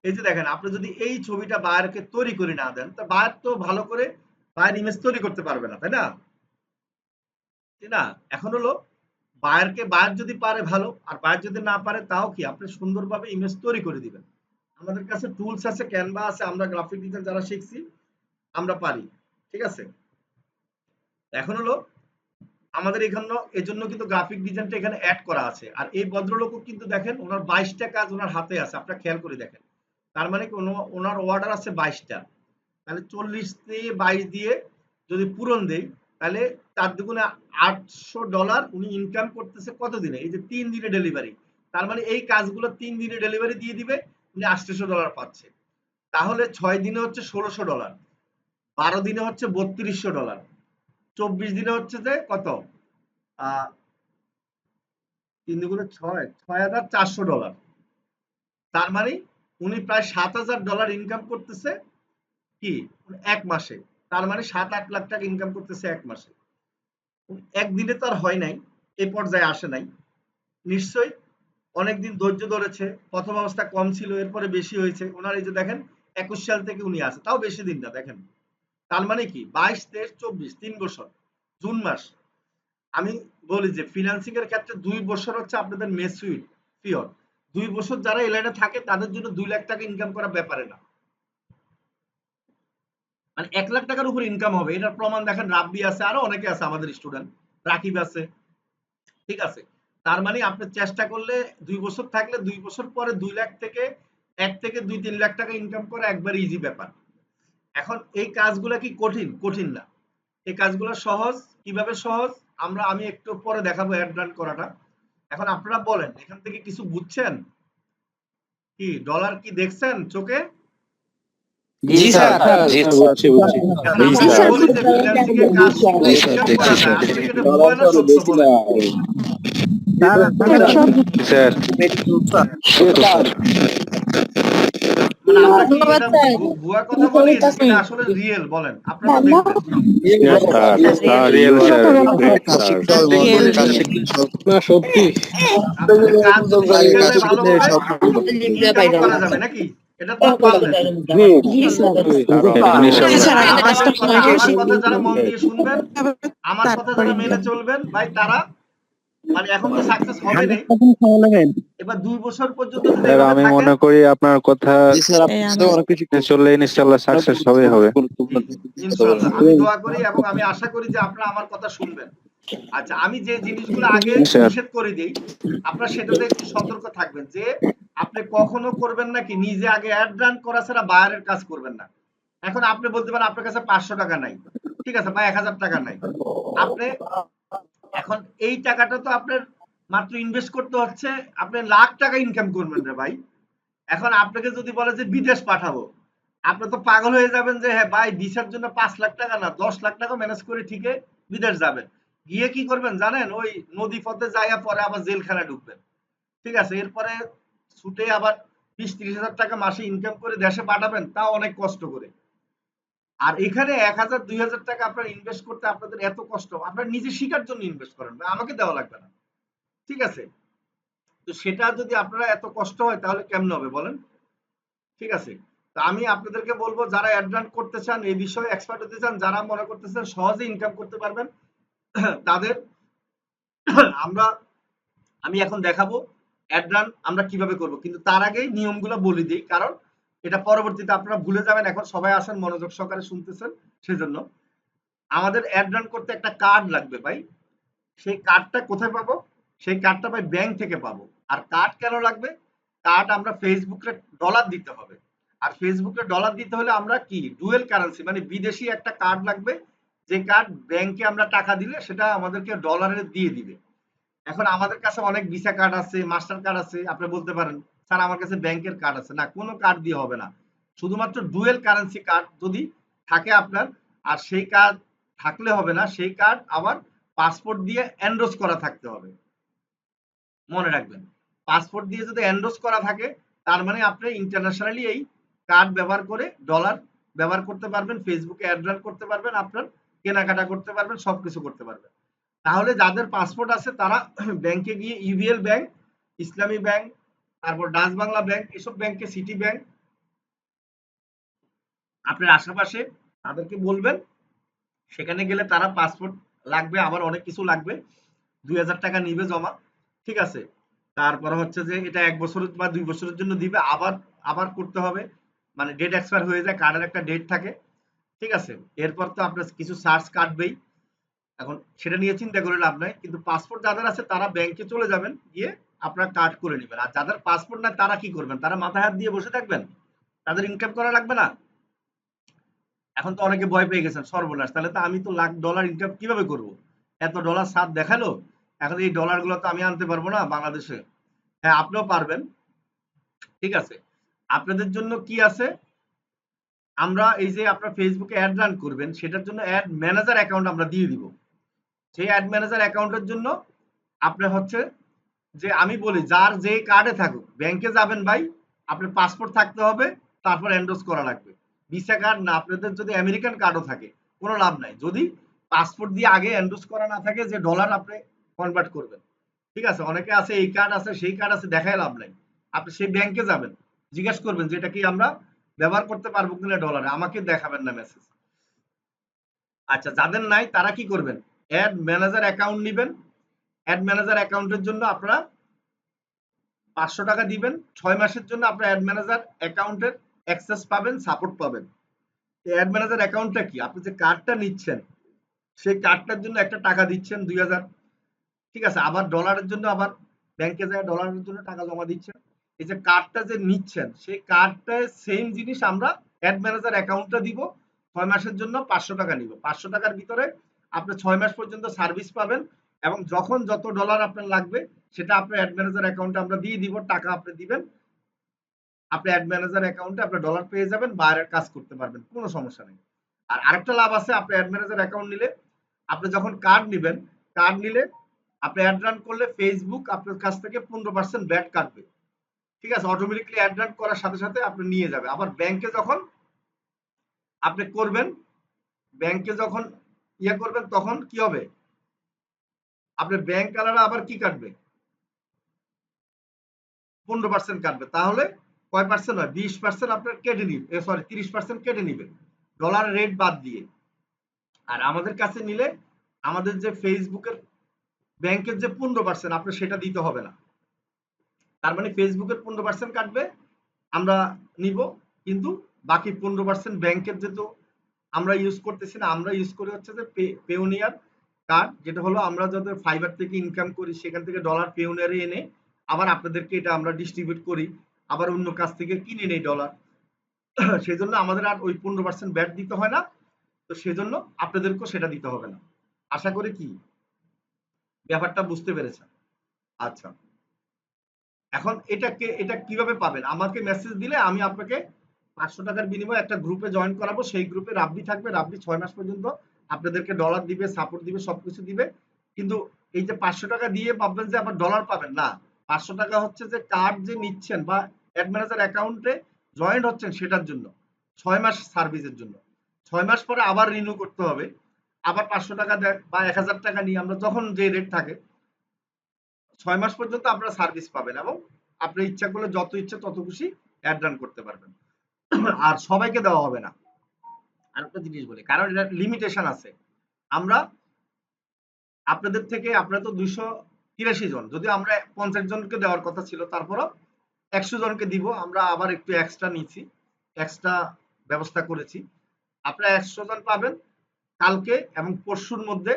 এই যে দেখেন, আপনি যদি এই ছবিটা বায়ারকে তৈরি করে না দেন, তা বায়ার তো ভালো করে বায়ার ইমেজ তৈরি করতে পারবে না, তাই না? তাই না? এখন হলো, বায়ার যদি পারে ভালো, আর বায়ার যদি না পারে তাও কি আপনি সুন্দরভাবে ইমেজ তৈরি করে দিবেন। আমাদের কাছে টুলস আছে, ক্যানভা আছে, আমরা গ্রাফিক ডিজাইন যারা শিখছি আমরা পারি, ঠিক আছে। এখন হলো, আমাদের এখানে এজন্য কিন্তু গ্রাফিক ডিজাইনটা এখানে অ্যাড করা আছে। আর এই ভদ্রলোকও কিন্তু দেখেন ওনার 22টা কাজ ওনার হাতে আছে, আপনারা খেয়াল করে দেখেন। তার মানে ওনার অর্ডার আছে 22টা, তাহলে 40 দিয়ে 22 দিয়ে যদি পূরণ দেই, তাহলে 4 দুগুণে $800 উনি ইনকাম করতেছে কত দিনে? এই যে 3 দিনে ডেলিভারি। তার মানে এই কাজগুলো 3 দিনে ডেলিভারি দিয়ে দিবে, উনি $800 পাচ্ছে। তাহলে 6 দিনে হচ্ছে $1600, 12 দিনে হচ্ছে $3200, 24 দিনে হচ্ছে যে কত? 3 দুগুণে 6, $6400। তার মানে উনি প্রায় $7000 ইনকাম করতেছে কি এক মাসে। তার মানে 7-8 লাখ টাকা ইনকাম করতেছে এক মাসে। একদিনে তো আর হয় নাই, এই পর্যায়ে আসে নাই, নিশ্চয়ই অনেকদিন ধৈর্য ধরেছে। প্রথম অবস্থা কম ছিল, এরপরে বেশি হয়েছে। ওনার এই যে দেখেন 21 সাল থেকে উনি আছে, তাও বেশি দিন না দেখেন। তার মানে কি 22, 23, 24, 3 বছর, জুন মাস। আমি বলি যে ফিনান্সিং এর ক্ষেত্রে 2 বছর হচ্ছে আপনাদের মেচুইড পিরিয়ড। 2 বছর যারা এই লাইনে থাকে তাদের জন্য 2 লাখ টাকা ইনকাম করা ব্যাপারে না, মানে 1 লাখ টাকার উপর ইনকাম হবে। এটার প্রমাণ দেখেন রাব্বি আছে, আরো অনেকে আছে আমাদের স্টুডেন্ট, রাকিব আছে, ঠিক আছে। তার মানে আপনি চেষ্টা করলে 2 বছর থাকলে 2 বছর পরে 2 লাখ থেকে 1 থেকে 2-3 লাখ টাকা ইনকাম করা একবার ইজি ব্যাপার। এখন এই কাজগুলা কি কঠিন? কঠিন না, এই কাজগুলো সহজ। কিভাবে সহজ আমি একটু পরে দেখাবো অ্যাড রান করাটা। এখন আপনারা বলেন এখান থেকে কিছু বুঝছেন? কি ডলার কি দেখছেন চোখে? জি স্যার, জি বুঝছি বুঝছি। এখন জি আমরা স্যার, বলি যে ফ্রিল্যান্সিং এর কাজ শিখলে জি স্যার, ইনকাম দেখছি করা যায়, স্যার। আসলে কি এটা ভুয়া না সত্য বলেন? স্যার, সত্য স্যার। মানে আমরা কি এটা ভুয়া কথা বলি নাকি এটা আসলে রিয়েল বলেন, আপনারা তো দেখবেন। Sir, real sir, sir. না সত্যি আসলে কাজ যদি শিখা যায় ভালোভাবে ইনকামও করা যাবে নাকি? এটা তো পারলেন। আমার কথা যারা মন দিয়ে শুনবেন, আমার কথা যারা মেনে চলবেন ভাই, তারা মানে এখন তো সাকসেস হবে নাই, এবার 2 বছর পর্যন্ত যদি স্যার এভাবে আমি থাকেন। মনে করি আপনার কথা চললে ইনশাআল্লাহ সাকসেস হবে। ইনশাআল্লাহ আমি দোয়া করি এবং আমি আশা করি যে আপনারা আমার কথা শুনবেন। আচ্ছা, আমি যে জিনিসগুলো আগে স্যার। নিষেধ করে দিই, আপনারা সেটাতে একটু সতর্ক থাকবেন যে আপনি কখনো করবেন না কি নিজে আগে অ্যাড রান করা ছাড়া বায়ারের কাজ করবেন না। এখন আপনি বলতে পারেন আপনার কাছে 500 টাকা নাই, ঠিক আছে, বা 1000 টাকা নাই। আপনি এখন এই টাকাটা তো আপনার মাত্র ইনভেস্ট করতে হচ্ছে, আপনি লাখ টাকা ইনকাম করবেন রে ভাই। এখন আপনাকে যদি বলে যে বিদেশ পাঠাবো, আপনি তো পাগল হয়ে যাবেন যে হ্যাঁ ভাই ভিসার জন্য 5 লাখ টাকা না 10 লাখ টাকা ম্যানেজ করে ঠিকই বিদেশ যাবেন। গিয়ে কি করবেন জানেন? ওই নদী পথে যাইয়া পরে আবার জেলখানায় ঢুকবেন, ঠিক আছে। এরপরে ছুটে আবার 20-30 হাজার টাকা মাসে ইনকাম করে দেশে পাঠাবেন, তাও অনেক কষ্ট করে। আর এখানে 1000-2000 টাকা আপনার ইনভেস্ট করতে আপনাদের এত কষ্ট, আপনার নিজে শিকার জন্য ইনভেস্ট করেন, আমাকে দেওয়া লাগবে না, ঠিক আছে। তো সেটা যদি আপনারা এত কষ্ট হয় তাহলে কেমন হবে বলেন, ঠিক আছে। তো আমি আপনাদেরকে বলবো যারা অ্যাডভান্স করতে চান, এই বিষয়ে এক্সপার্ট হতে চান, যারা মনে করতেছেন সহজে ইনকাম করতে পারবেন, তাদের আমরা আমি এখন দেখাবো অ্যাডভান্স আমরা কিভাবে করব। কিন্তু তার আগেই নিয়মগুলো বলে দিই, কারণ এটা পরবর্তীতে আপনারা ভুলে যাবেন। এখন সবাই আসেন মনোযোগ সহকারে শুনতেছেন, সেজন্য আমাদের অ্যাডভান্স করতে একটা কার্ড লাগবে ভাই। সেই কার্ডটা কোথায় পাবো? সেই কার্ডটা ভাই ব্যাংক থেকে পাবো। আর কার্ড কেন লাগবে? কার্ড আমরা ফেসবুকে ডলার দিতে হবে, আর ফেসবুকে ডলার দিতে হলে আমরা কি ডুয়েল কারেন্সি মানে বিদেশি একটা কার্ড লাগবে, যে কার্ড ব্যাংকে আমরা টাকা দিলে সেটা আমাদেরকে ডলারে দিয়ে দিবে। এখন আমাদের কাছে অনেক ভিসা কার্ড আছে, মাস্টার কার্ড আছে, আপনি বলতে পারেন স্যার আমার কাছে ব্যাংকের কার্ড আছে। না, কোনো কার্ড দিয়ে হবে না, শুধুমাত্র ডুয়েল কারেন্সি কার্ড যদি থাকে আপনার, আর সেই কার্ড থাকলে হবে না, সেই কার্ড আবার পাসপোর্ট দিয়ে এনরোজ করা থাকতে হবে। মনে রাখবেন, পাসপোর্ট দিয়ে যদি এনরোজ করা থাকে তার মানে আপনি ইন্টারন্যাশনালি এই কার্ড ব্যবহার করে ডলার ব্যবহার করতে পারবেন, ফেসবুকে অ্যাড রান করতে পারবেন, আপনার কেনাকাটা করতে পারবেন, সবকিছু করতে পারবেন। তাহলে যাদের পাসপোর্ট আছে তারা ব্যাংকে গিয়ে ইউবিএল ব্যাংক, ইসলামী ব্যাংক, তারপর ডাচ বাংলা ব্যাংক, এসব ব্যাংকে, সিটি ব্যাংক আপনার আশেপাশে তাদেরকে বলবেন, সেখানে গেলে তারা পাসপোর্ট লাগবে, আবার অনেক কিছু লাগবে, 2000 টাকা নিবে জমা, ঠিক আছে। তারপরে হচ্ছে যে এটা 1 বছর বা 2 বছরের জন্য দিবে, আবার আবার করতে হবে, মানে ডেট এক্সপায়ার হয়ে যায়, কার্ডের একটা ডেট থাকে, ঠিক আছে। এরপর তো আপনার কিছু চার্জ কাটবেই, এখন সেটা নিয়ে চিন্তা করে লাভ নাই, কিন্তু পাসপোর্ট যাদের আছে তারা ব্যাংকে চলে যাবেন, গিয়ে আপনার কার্ড করে নেবেন। আর যাদের পাসপোর্ট নাই তারা কি করবেন? তারা মাথায় হাত দিয়ে বসে থাকবেন? তাদের ইনকাম করা লাগবে না? এখন তো অনেকে ভয় পেয়ে গেছেন, সর্বনাশ, তাহলে তো আমি তো লাখ ডলার ইনকাম কিভাবে করব? এত ডলার সাথ দেখালো, এখন এই ডলার গুলো তো আমি আনতে পারবো না বাংলাদেশে। হ্যাঁ, আপনিও পারবেন, ঠিক আছে। আপনাদের জন্য কি আছে, আমরা এই যে আপনার ফেসবুকে অ্যাড রান করবেন, সেটার জন্য অ্যাড ম্যানেজার অ্যাকাউন্ট আমরা দিয়ে দিব। সেই অ্যাড ম্যানেজার অ্যাকাউন্টের জন্য আপনার হচ্ছে যে, আমি বলি যার যে কার্ডে থাকুক, ব্যাংকে যাবেন ভাই, আপনার পাসপোর্ট থাকতে হবে, তারপর এন্ডোর্স করা লাগবে। ভিসা কার্ড না, আপনাদের যদি আমেরিকান কার্ডও থাকে কোনো লাভ নাই, যদি পাসপোর্ট দিয়ে আগে এন্ডোর্স করা না থাকে যে ডলার আপনি কনভার্ট করবেন। ঠিক আছে, অনেকে আছে এই কার্ড আছে সেই কার্ড আছে, দেখায় লাভ নাই। আপনি সেই ব্যাংকে যাবেন, জিজ্ঞাসা করবেন যে এটা কি আমরা ব্যবহার করতে পারবো কিনা ডলারে, আমাকে দেখাবেন না মেসেজ। আচ্ছা, যাদের নাই তারা কি করবেন? অ্যাড ম্যানেজার অ্যাকাউন্ট নিবেন। অ্যাড ম্যানেজার অ্যাকাউন্টের জন্য আপনারা 500 টাকা দিবেন। 6 মাসের জন্য আপনার অ্যাড ম্যানেজার অ্যাকাউন্টের অ্যাক্সেস পাবেন, সাপোর্ট পাবেন। এই অ্যাড ম্যানেজার অ্যাকাউন্টটা কি? আপনি যে কার্ডটা নিচ্ছেন, সেই কার্ডটার জন্য একটা টাকা দিচ্ছেন 2000, ঠিক আছে। আবার ডলারের জন্য আবার ব্যাংকে যায় ডলারের জন্য টাকা জমা দিচ্ছেন। এই যে কার্ডটা যে নিচ্ছেন, সেই কার্ডটায় সেম জিনিস আমরা অ্যাড ম্যানেজার অ্যাকাউন্টটা দিব। 6 মাসের জন্য 500 টাকা নিব। 500 টাকার ভিতরে আপনি 6 মাস পর্যন্ত সার্ভিস পাবেন, এবং যখন যত ডলার আপনার লাগবে সেটা আপনার অ্যাড ম্যানেজার অ্যাকাউন্টে আমরা দিয়ে দিব। টাকা আপনি দিবেন, আপনি অ্যাড ম্যানেজার অ্যাকাউন্টে আপনার ডলার পেয়ে যাবেন, বাইরের কাজ করতে পারবেন, কোনো সমস্যা নেই। আর আরেকটা লাভ আছে, আপনি অ্যাড ম্যানেজার অ্যাকাউন্ট নিলে, আপনি যখন কার্ড নিবেন, কার্ড নিলে আপনি অ্যাড রান করলে ফেসবুক আপনার কাছ থেকে 15% ব্যাট কাটবে। ঠিক আছে, অটোমেটিকলি অ্যাড রান করার সাথে সাথে আপনি নিয়ে যাবে। আবার ব্যাংকে যখন আপনি করবেন, ব্যাংকে যখন ইয়ে করবেন, তখন কি হবে? আপনার ব্যাংক আলাদা আবার কি কাটবে? 15% কাটবে। তাহলে কয় পার্সেন্ট হয়? 20% আপনার কেটে নিবে, সরি 30% কেটে নিবে, ডলার রেট বাদ দিয়ে। আর আমাদের কাছে নিলে আমাদের যে ফেসবুকের ব্যাংকের যে 15% আপনার সেটা দিতে হবে না। তার মানে ফেসবুকের 15% কাটবে, আমরা নিব, কিন্তু বাকি 15% ব্যাংকের যেহেতু আমরা ইউজ করতেছি না, আমরা ইউজ করি হচ্ছে যে পেওনিয়ার কার্ড, যেটা হলো আমরা যাদের ফাইবার থেকে ইনকাম করি সেখান থেকে ডলার পেওনিয়ারে এনে আবার আপনাদেরকে এটা আমরা ডিস্ট্রিবিউট করি, আবার অন্য কাছ থেকে কিনে নেই ডলার। সেই জন্য আমাদের আর ওই 15% ব্যাট দিতে হয় না, তো সেজন্য আপনাদেরকেও সেটা দিতে হবে না। আশা করি কি ব্যাপারটা বুঝতে পেরেছেন? আচ্ছা, এখন এটা কিভাবে পাবেন? আমাকে মেসেজ দিলে আমি আপনাকে 500 টাকার বিনিময়ে একটা গ্রুপে জয়েন করাবো। সেই গ্রুপে রাব্বি থাকবে, রাব্বি 6 মাস পর্যন্ত আপনাদেরকে ডলার দিবে, সাপোর্ট দিবে, সবকিছু দিবে। কিন্তু এই যে 500 টাকা দিয়ে ভাববেন যে আবার ডলার পাবেন না। 500 টাকা হচ্ছে যে কার্ড যে নিচ্ছেন বা অ্যাড ম্যানেজার অ্যাকাউন্টে জয়েন্ট হচ্ছেন সেটার জন্য, 6 মাস সার্ভিসের জন্য। 6 মাস পরে আবার রিনিউ করতে হবে, আবার 500 টাকা বা 1000 টাকা নিয়ে আমরা যখন যে রেট থাকে 6 মাস পর্যন্ত আপনারা সার্ভিস পাবেন, এবং আপনি ইচ্ছা করলে যত ইচ্ছা তত খুশি অ্যাড রান করতে পারবেন। আর সবাইকে দেওয়া হবে না। আরেকটা জিনিস বলি, কারণ এটা লিমিটেশন আছে। আমরা আপনাদের থেকে, আপনারা তো 283 জন, যদি আমরা 50 জনকে দেওয়ার কথা ছিল, তারপরও 100 জনকে দিব। আমরা আবার একটু এক্সট্রা নিয়েছি, এক্সট্রা ব্যবস্থা করেছি। আপনারা 100 জন পাবেন কালকে এবং পরশুর মধ্যে,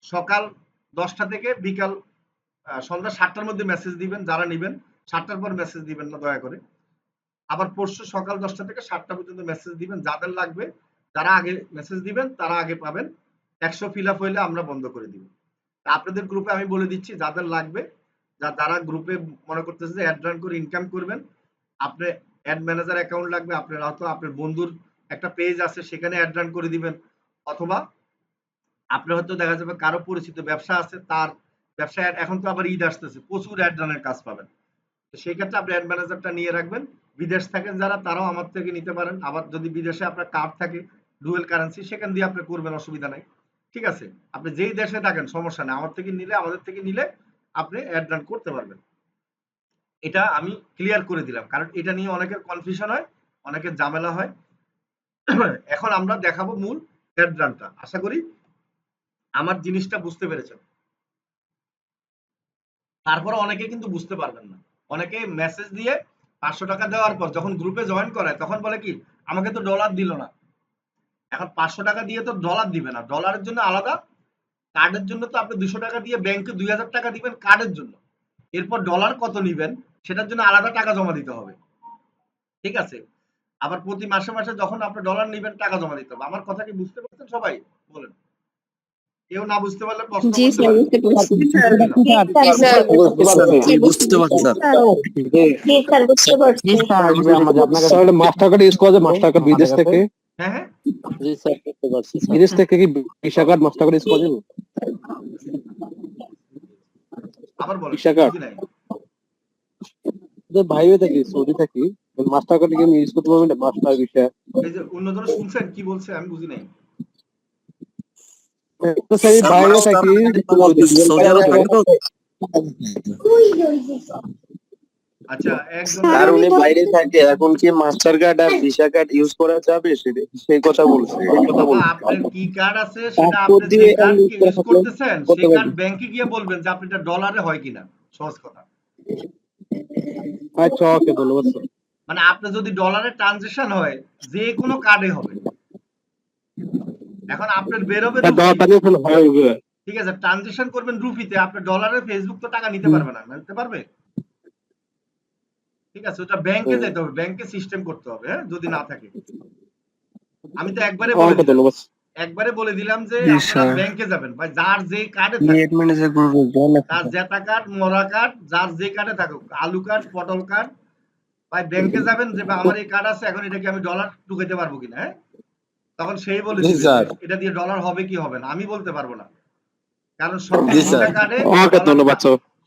সকাল 10টা থেকে বিকাল সন্ধ্যা 7টার মধ্যে মেসেজ দিবেন যারা নিবেন। 7টার পর মেসেজ দিবেন না দয়া করে। আবার পরশু সকাল 10টা থেকে 7টা পর্যন্ত মেসেজ দিবেন, যাদের লাগবে। যারা আগে মেসেজ দিবেন তারা আগে পাবেন। 100 ফিল আপ হইলে আমরা বন্ধ করে দিব। আপনাদের গ্রুপে আমি বলে দিচ্ছি, যাদের লাগবে, যারা গ্রুপে মনে করতেছে যে অ্যাড রান করে ইনকাম করবেন, আপনি অ্যাড ম্যানেজার অ্যাকাউন্ট লাগবে, আপনার হয়তো আপনার বন্ধুর একটা পেজ আছে সেখানে অ্যাড রান করে দিবেন, অথবা আপনার হয়তো দেখা যাবে কারো পরিচিত ব্যবসা আছে, তার ব্যবসায় এখন তো আবার ঈদ আসতেছে, প্রচুর অ্যাড রানের কাজ পাবেন। তো সেই ক্ষেত্রে আপনি অ্যাড ম্যানেজারটা নিয়ে রাখবেন। বিদেশ থাকেন যারা, তারাও আমার থেকে নিতে পারেন। আবার যদি বিদেশে আপনার কার্ড থাকে ডুয়েল কারেন্সি, সেখান দিয়ে আপনি করবেন, অসুবিধা নাই। ঠিক আছে, আপনি যেই দেশে থাকেন সমস্যা নেই, আমাদের থেকে নিলে আপনি অ্যাড রান করতে পারবেন। এটা আমি ক্লিয়ার করে দিলাম, কারণ এটা নিয়ে অনেকের কনফিউশন হয়, অনেকের ঝামেলা হয়। এখন আমরা দেখাবো মূল অ্যাড রানটা। আশা করি আমার জিনিসটা বুঝতে পেরেছেন। তারপরে অনেকে কিন্তু বুঝতে পারবেন না, অনেকে মেসেজ দিয়ে 500 টাকা দেওয়ার পর যখন গ্রুপে জয়েন করায় তখন বলে কি, আমাকে তো ডলার দিল না। এখন 500 টাকা দিয়ে তো ডলার দিবে না, ডলারের জন্য আলাদা, কার্ডের জন্য তো আপনি 200 টাকা দিয়ে ব্যাংকে 2000 টাকা দিবেন কার্ডের জন্য, এরপর ডলার কত নিবেন সেটার জন্য আলাদা টাকা জমা দিতে হবে, ঠিক আছে? আবার প্রতি মাসে মাসে যখন আপনি ডলার নিবেন টাকা জমা দিতে হবে। আমার কথা কি বুঝতে পারছেন সবাই? বলেন, কেউ না বুঝতে পারলে প্রশ্ন জি করতে স্যার, পারেন। বুঝতে পারছি। জি স্যার বুঝতে পারছি বুঝতে পারছি স্যার জি স্যার, বুঝতে পারছি। তাহলে মাস্টার কার্ড ইউজ করা যায়, মাস্টার কার্ড বিদেশ থেকে, হ্যাঁ হ্যাঁ, জি স্যার বুঝতে পারছি স্যার। বিদেশ থেকে কি visa card master card use করা যাবে? আবার বলেন, ভিসা কার্ড বুঝি নাই। বাইরে থাকি, সৌদি থাকি, মাস্টার কার্ড কি আমি ইউজ করতে পারবো না? মাস্টার ভিসা এই যে অন্যজন শুনছেন কি বলছে আমি বুঝি নাই। তো সেই বাইরে থাকি, সৌদি আরব থাকে তো আচ্ছা একজন আর উনি বাইরে থাকে, এখন কি মাস্টার কার্ড আর ভিসা কার্ড ইউজ করা যাবে সেই কথা বলছে। বাবা, আপনার কি কার্ড আছে সেটা আপনি যে কার্ড ইউজ করতেছেন সেই কার্ড ব্যাংকে গিয়ে বলবেন যে আপনি এটা ডলারে হয় কিনা, সহজ কথা। আচ্ছা ওকে, ধন্যবাদ স্যার। মানে আপনি যদি ডলারে ট্রানজাকশন হয় যে কোনো কার্ডে হবে। এখন আপনার বেরোবে রুপি, ঠিক আছে, ট্রানজাকশন করবেন রুপিতে, আপনি ডলারে ফেসবুক তো টাকা নিতে পারবে না, নিতে পারবে? ঠিক আছে, ওটা ব্যাংকে যেতে হবে, ব্যাংকে সিস্টেম করতে হবে, হ্যাঁ, যদি না থাকে। আমি তো একবারে বলে দিলাম যে আপনারা ব্যাংকে যাবেন ভাই, যার যে কার্ডে থাকে, তার জেতা কার্ড, মরা কার্ড, যার যে কার্ডে থাকুক, আলু কার্ড, পটল কার্ড, ভাই ব্যাংকে যাবেন যে আমার এই কার্ড আছে, এখন এটাকে আমি ডলার ঢুকাইতে পারবো কিনা, হ্যাঁ, তখন সেই বলে দিবে যে এটা দিয়ে ডলার হবে কি হবে না, আমি বলতে পারবো না, কারণ সকল ভিসা কার্ডে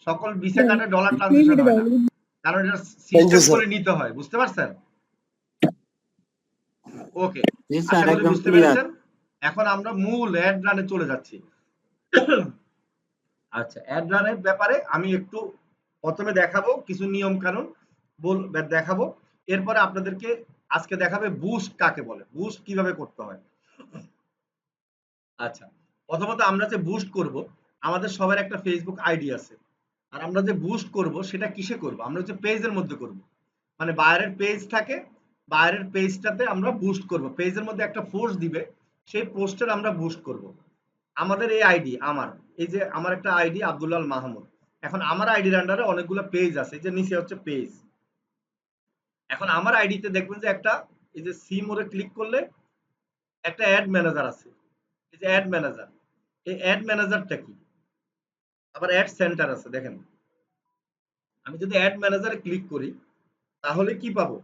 সকল ভিসা কার্ডে ডলার ট্রানজাকশন হয় না, কারণ এটা সিস্টেম করে নিতে হয়, বুঝতে পারছেন? ওকে, আশা করি বুঝতে পেরেছেন। এখন আমরা মূল অ্যাড রানে চলে যাচ্ছি। আচ্ছা, অ্যাড রানের ব্যাপারে আমি একটু প্রথমে দেখাবো কিছু নিয়ম কানুন দেখাবো, এরপরে আপনাদেরকে আজকে দেখাবে বুস্ট কাকে বলে, বুস্ট কিভাবে করতে হয়। আচ্ছা, প্রথমত আমরা যে বুস্ট করব, আমাদের সবার একটা ফেসবুক আইডি আছে, আর আমরা যে বুস্ট করব সেটা কিসে করব, আমরা হচ্ছে পেজের মধ্যে করব, মানে বাইরের পেজ থাকে, বাইরের পেজটাতে আমরা বুস্ট করব, পেজের মধ্যে একটা পোস্ট দিবে, সেই পোস্টের আমরা বুস্ট করব। আমাদের এই আইডি, এই যে আমার একটা আইডি আব্দুল্লাহ মাহমুদ, এখন আমার আইডির আন্ডারে অনেকগুলো পেজ আছে, এই যে নিচে হচ্ছে পেজ। এখন আমার আইডিতে দেখবেন যে একটা, এই যে সি মোড়ে ক্লিক করলে একটা অ্যাড ম্যানেজার আছে, এই যে অ্যাড ম্যানেজার, এই অ্যাড ম্যানেজারটা কি, আবার অ্যাড সেন্টার আছে। দেখেন আমি যদি অ্যাড ম্যানেজারে ক্লিক করি তাহলে কি পাবো,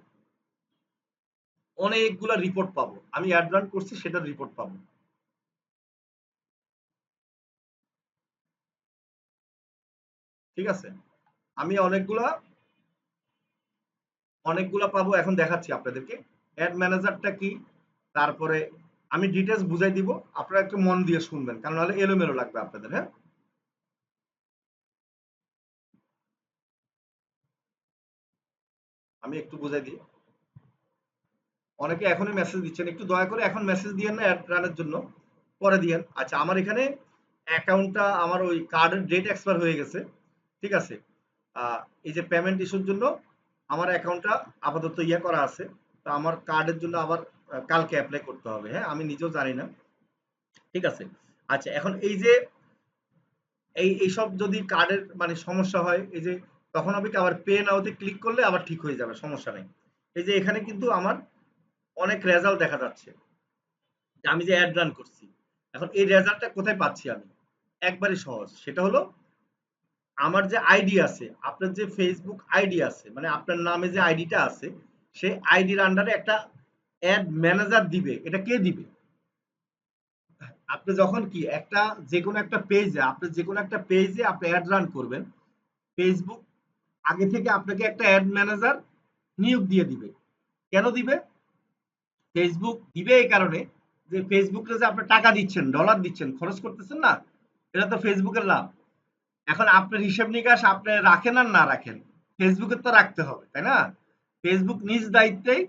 অনেকগুলা রিপোর্ট পাবো, আমি অ্যাড রান করছি সেটার রিপোর্ট পাবো, ঠিক আছে, আমি অনেকগুলা পাবো, এখন দেখাচ্ছি আপনাদেরকে অ্যাড ম্যানেজারটা কি, তারপরে আমি ডিটেলস বুঝাই দিব, আপনারা একটু মন দিয়ে শুনবেন, কারণ নাহলে এলোমেলো লাগবে আপনাদের, হ্যাঁ। আমি একটু বুঝাই দিই, অনেকে এখনই মেসেজ দিচ্ছেন, একটু দয়া করে এখন মেসেজ দিয়েন না অ্যাড রানের জন্য, পরে দিয়েন। আচ্ছা, আমার এখানে অ্যাকাউন্টটা, আমার ওই কার্ডের ডেট এক্সপায়ার হয়ে গেছে, ঠিক আছে, এই যে পেমেন্ট ইস্যুর জন্য আমার অ্যাকাউন্টটা আপাতত করা আছে, তো আমার কার্ডের জন্য আবার কালকে অ্যাপ্লাই করতে হবে, হ্যাঁ, আমি নিজেও জানি না, ঠিক আছে। আচ্ছা, এখন এই যে এইসব যদি কার্ডের মানে সমস্যা হয়, এই যে তখন আমি আবার পে নাওতে ক্লিক করলে আবার ঠিক হয়ে যাবে, সমস্যা নেই। এই যে এখানে কিন্তু আমার অনেক রেজাল্ট দেখা যাচ্ছে যে আমি যে অ্যাড রান করছি, এখন এই রেজাল্টটা কোথায় পাচ্ছি আমি, একবারই সহজ, সেটা হলো আমার যে আইডি আছে, আপনার যে ফেসবুক আইডি আছে, মানে আপনার নামে যে আইডিটা আছে, সেই আইডির আন্ডারে একটা অ্যাড ম্যানেজার দিবে। এটা কে দিবে, আপনি যখন কি একটা যে কোনো একটা পেজে, আপনি অ্যাড রান করবেন, ফেসবুক আগে থেকে আপনাকে একটা অ্যাড ম্যানেজার নিয়োগ দিয়ে দিবে। কেন দিবে, ফেসবুক দিবে এই কারণে যে ফেসবুকে যে আপনি টাকা দিচ্ছেন, ডলার দিচ্ছেন, খরচ করতেছেন না, এটা তো ফেসবুকের লাভ। এখন আপনার হিসাব নিকাশ আপনি রাখেন আর না রাখেন, ফেসবুকের তো রাখতে হবে, তাই না? ফেসবুক নিজ দায়িত্বেই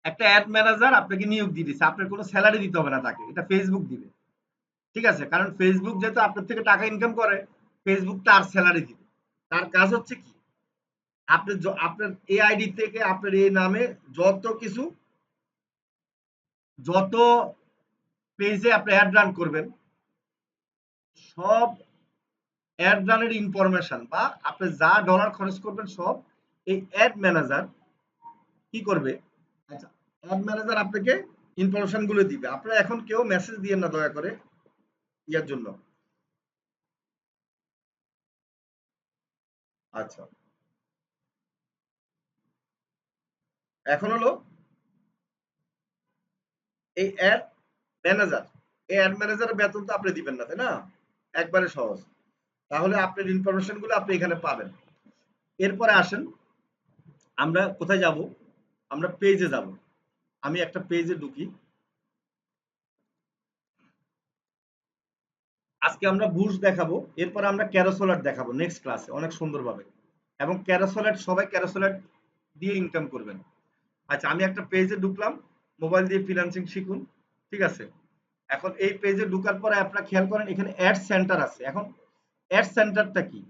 একটা অ্যাড ম্যানেজার আপনাকে নিয়োগ দিয়ে দিচ্ছে, আপনার কোনো স্যালারি দিতে হবে না তাকে, এটা ফেসবুক দিবে, ঠিক আছে, কারণ ফেসবুক যেহেতু আপনার থেকে টাকা ইনকাম করে, ফেসবুক তার স্যালারি দিবে। তার কাজ হচ্ছে কি, আপনি আপনার এই আইডি থেকে আপনার এই নামে যত পেজে আপনি অ্যাড রান করবেন, সব অ্যাড রানের ইনফরমেশন বা আপনি যা ডলার খরচ করবেন সব এই অ্যাড ম্যানেজার কি করবে? আচ্ছা, অ্যাড ম্যানেজার আপনাকে ইনফরমেশন গুলো দিবে। আপনারা এখন কেউ মেসেজ দিয়েন না দয়া করে ইয়ার জন্য। আচ্ছা, এখন হলো এই অ্যাড ম্যানেজার, এই অ্যাড ম্যানেজারের বেতন তো আপনি দিবেন না, তাই না? একবারে সহজ। তাহলে আপনার ইনফরমেশন গুলো আপনি এখানে পাবেন। এরপরে আসেন আমরা কোথায় যাব? আমরা পেজে যাব। আমি একটা পেজে ঢুকি। আজকে আমরা বুস্ট দেখাবো, এরপর আমরা ক্যারোসেল দেখাবো নেক্সট ক্লাসে অনেক সুন্দরভাবে। এবং ক্যারোসেল সবাই ক্যারোসেল দিয়ে ইনকাম করবেন। আচ্ছা, আমি একটা পেজে ঢুকলাম, মোবাইল দিয়ে ফ্রিল্যান্সিং শিখুন, ঠিক আছে? এখন এই পেজে ঢুকার পরে আপনারা খেয়াল করেন এখানে অ্যাড সেন্টার আছে। এখন অ্যাড সেন্টারটা কি?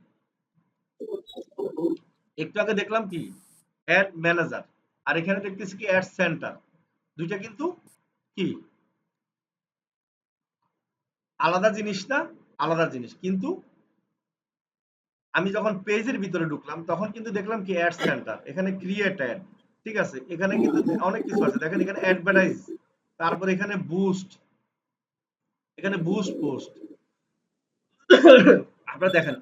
একটু আগে দেখলাম কি অ্যাড ম্যানেজার, আর এখানে দেখতেছি কি অ্যাড সেন্টার। দুইটা কিন্তু কি আলাদা জিনিস না? আলাদা জিনিস। কিন্তু আমি যখন পেজের ভিতরে ঢুকলাম তখন কিন্তু দেখলাম কি অ্যাড সেন্টার, এখানে ক্রিয়েট অ্যাড, ঠিক আছে? এখানে কিন্তু অনেক কিছু আছে, দেখেন এখানে অ্যাডভার্টাইজ, তারপর এখানে বুস্ট, এখানে বুস্ট পোস্ট, আপনারা দেখেন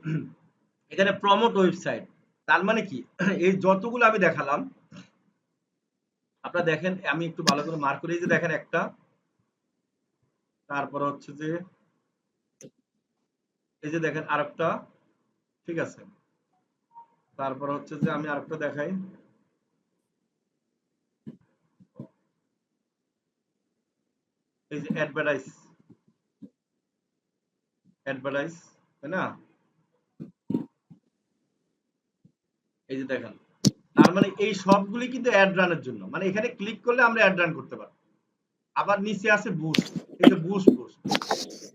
এখানে প্রমোট ওয়েবসাইট। তার মানে কি এই যতগুলো আমি দেখালাম আপনারা দেখেন, আমি একটু ভালো করে মার্ক করে, এই যে দেখেন একটা, তারপর হচ্ছে যে এই যে দেখেন আরেকটা, ঠিক আছে? তারপর হচ্ছে যে আমি আরেকটা দেখাই, এই যে অ্যাডভার্টাইজ, অ্যাডভার্টাইজ, তাই না? এই যে দেখেন, তার মানে এই সবগুলি কিন্তু অ্যাড রানের জন্য, মানে এখানে ক্লিক করলে আমরা অ্যাড রান করতে পারবো। আবার নিচে আছে বুস্ট, এই যে বুস্ট পোস্ট,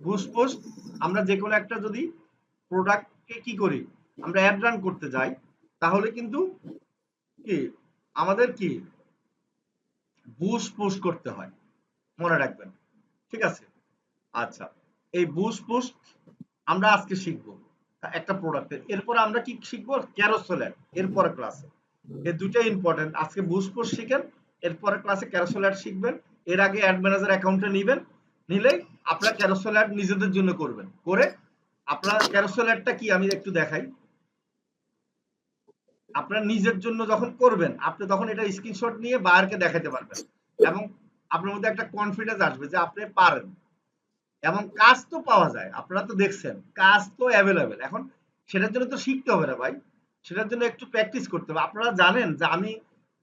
বুস্ট পোস্ট আমরা যে কোনো একটা যদি প্রোডাক্টকে কি করি, আমরা অ্যাড রান করতে যাই, তাহলে কিন্তু কি আমাদের কি বুস্ট পোস্ট করতে হয়, মনে রাখবেন, ঠিক আছে? আচ্ছা, এই বুস্ট পোস্ট আমরা আজকে শিখবো একটা প্রোডাক্টের। এরপর আমরা কি শিখবো? ক্যারোসেল অ্যাড, এরপরে ক্লাসে। এই দুটো ইম্পর্টেন্ট। আজকে বুস্ট পোস্ট শিখেন, এরপরে ক্লাসে ক্যারোসেল অ্যাড শিখবেন। এর আগে অ্যাড ম্যানেজার অ্যাকাউন্টে নিবেন, নিলেই আপনারা ক্যারোসেল অ্যাড নিজেদের জন্য করবেন। করে আপনার ক্যারোসেল অ্যাডটা কি আমি একটু দেখাই। আপনার নিজের জন্য যখন করবেন, আপনি তখন এটা স্ক্রিনশট নিয়ে বায়ারকে দেখাতে পারবেন, এবং আপনার মধ্যে একটা কনফিডেন্স আসবে যে আপনি পারেন। এবং কাজ তো পাওয়া যায়, আপনারা তো দেখছেন কাজ তো অ্যাভেলেবেল। এখন সেটার জন্য তো শিখতে হবে না ভাই, সেটার জন্য একটু প্র্যাকটিস করতে হবে। আপনারা জানেন যে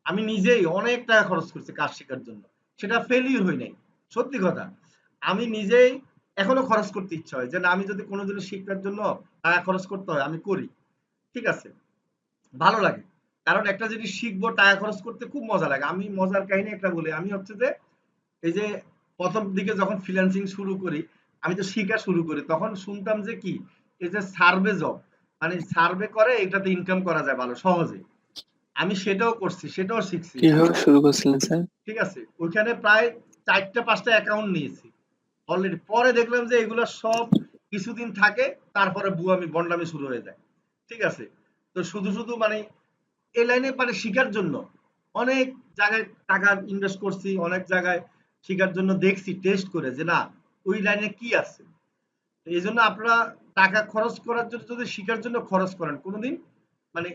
আমি নিজেই অনেক টাকা খরচ করছি কাজ শেখার জন্য, সেটা ফেলিওর হই নাই, সত্যি কথা। আমি নিজেই এখনো খরচ করতে ইচ্ছা হয় যে না, আমি যদি কোনো জিনিস শিখার জন্য টাকা খরচ করতে হয় আমি করি, ঠিক আছে? ভালো লাগে, কারণ একটা জিনিস শিখবো টাকা খরচ করতে খুব মজা লাগে। আমি মজার কাহিনী একটা বলি, আমি হচ্ছে যে এই যে প্রথম দিকে যখন ফ্রিল্যান্সিং শুরু করি, আমি তো শিখা শুরু করি, তখন শুনতাম যে কি এই যে সার্ভে জব, মানে সার্ভে করে এটাতে ইনকাম করা যায় ভালো সহজে। আমি সেটাও করছি, সেটাও শিখছি, কিভাবে শুরু করছিলেন স্যার? ঠিক আছে? ওইখানে প্রায় 4টা 5টা অ্যাকাউন্ট নিয়েছি অলরেডি। পরে দেখলাম যে এগুলো সব কিছুদিন থাকে, তারপরে বুয়ামি বন্ডামি শুরু হয়ে যায়, ঠিক আছে? তো শুধু শুধু মানে এই লাইনে মানে শিখার জন্য অনেক জায়গায় টাকা ইনভেস্ট করছি, অনেক জায়গায় শিখার জন্য দেখছি টেস্ট করে যে না ওই লাইনে কি আছে। এই জন্য আপনারা টাকা খরচ করার জন্য যদি শিখার জন্য খরচ করেন, কোনোদিন মানে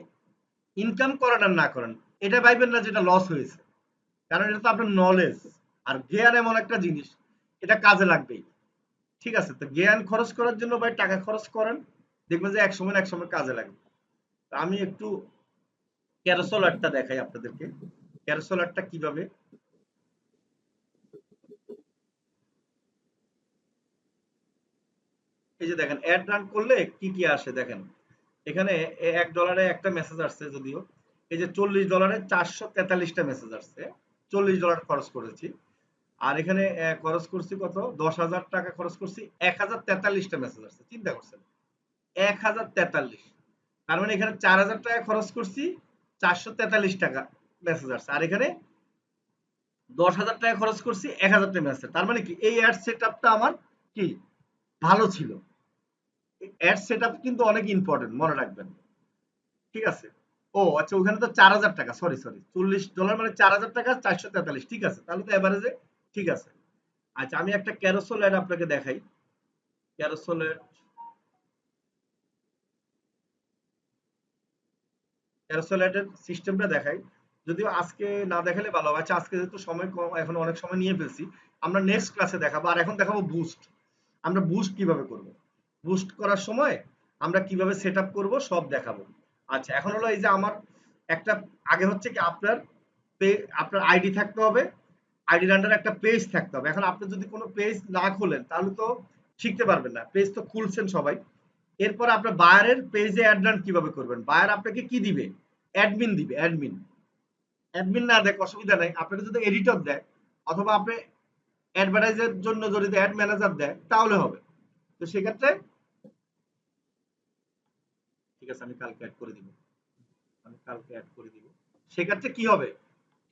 ইনকাম করেন আর না করেন এটা ভাইবেন না যেটা লস হয়েছে, কারণ এটা তো আপনার নলেজ। আর জ্ঞান এমন একটা জিনিস, এটা কাজে লাগবেই, ঠিক আছে? তো জ্ঞান খরচ করার জন্য ভাই টাকা খরচ করেন, দেখবেন যে এক সময় না এক সময় কাজে লাগবে। তো আমি একটু ক্যারোসেল আর্টটা দেখাই আপনাদেরকে, ক্যারোসেল আর্টটা কিভাবে। এই যে দেখেন অ্যাড রান করলে কি কি আসে দেখেন, এখানে $1 একটা মেসেজ আসছে যদিও, এই যে $40 443টা মেসেজ আসছে, $40 খরচ করেছি। আর এখানে খরচ করছি কত, 10,000 টাকা খরচ করছি, 1043টা মেসেজ আসছে, চিন্তা করছেন 1043। তার মানে এখানে 4,000 টাকা খরচ করছি, 443 টাকা মেসেজ আসছে। আর এখানে 10,000 টাকা খরচ করছি 1,000 টাকা ম্যাচ। তার মানে কি এই অ্যাড সেটআপটা আমার কি ভালো ছিল। অ্যাড সেটআপ কিন্তু অনেক ইম্পর্টেন্ট, মনে রাখবেন। ঠিক আছে। ও আচ্ছা, ওখানে তো 4,000 টাকা, সরি $40 মানে 4,000 টাকা 443। ঠিক আছে, তাহলে তো এভারেজে ঠিক আছে। আচ্ছা, আমি একটা ক্যারোসেল অ্যাড আপনাকে দেখাই। ক্যারোসেল অ্যাডের সিস্টেমটা দেখাই, যদিও আজকে না দেখালে ভালো হবে। আচ্ছা, আজকে যেহেতু সময় কম, এখন অনেক সময় নিয়ে ফেলছি, আমরা নেক্সট ক্লাসে দেখাবো। আর এখন দেখাবো বুস্ট। আমরা বুস্ট কিভাবে করব, বুস্ট করার সময় আমরা কিভাবে সেট আপ করবো সব দেখাবো। আচ্ছা, এখন হলো এই যে আমার একটা আগে হচ্ছে কি আপনার আইডি থাকতে হবে, আইডির আন্ডারে একটা পেজ থাকতে হবে। এখন আপনি যদি কোনো পেজ না খোলেন তাহলে তো শিখতে পারবেন না। পেজ তো খুলছেন সবাই, এরপর আপনার বায়ারের পেজে অ্যাড রান কিভাবে করবেন। বায়ার আপনাকে কি দিবে, অ্যাডমিন দিবে। অ্যাডমিন না দেখ অসুবিধা নাই, আপনাকে যদি এডিটর দেয় অথবা আপনি অ্যাডভার্টাইজের জন্য যদি অ্যাড ম্যানেজার দেয় তাহলে হবে। তো সেক্ষেত্রে ঠিক আছে, আমি কালকে অ্যাড করে দিব। সেক্ষেত্রে কি হবে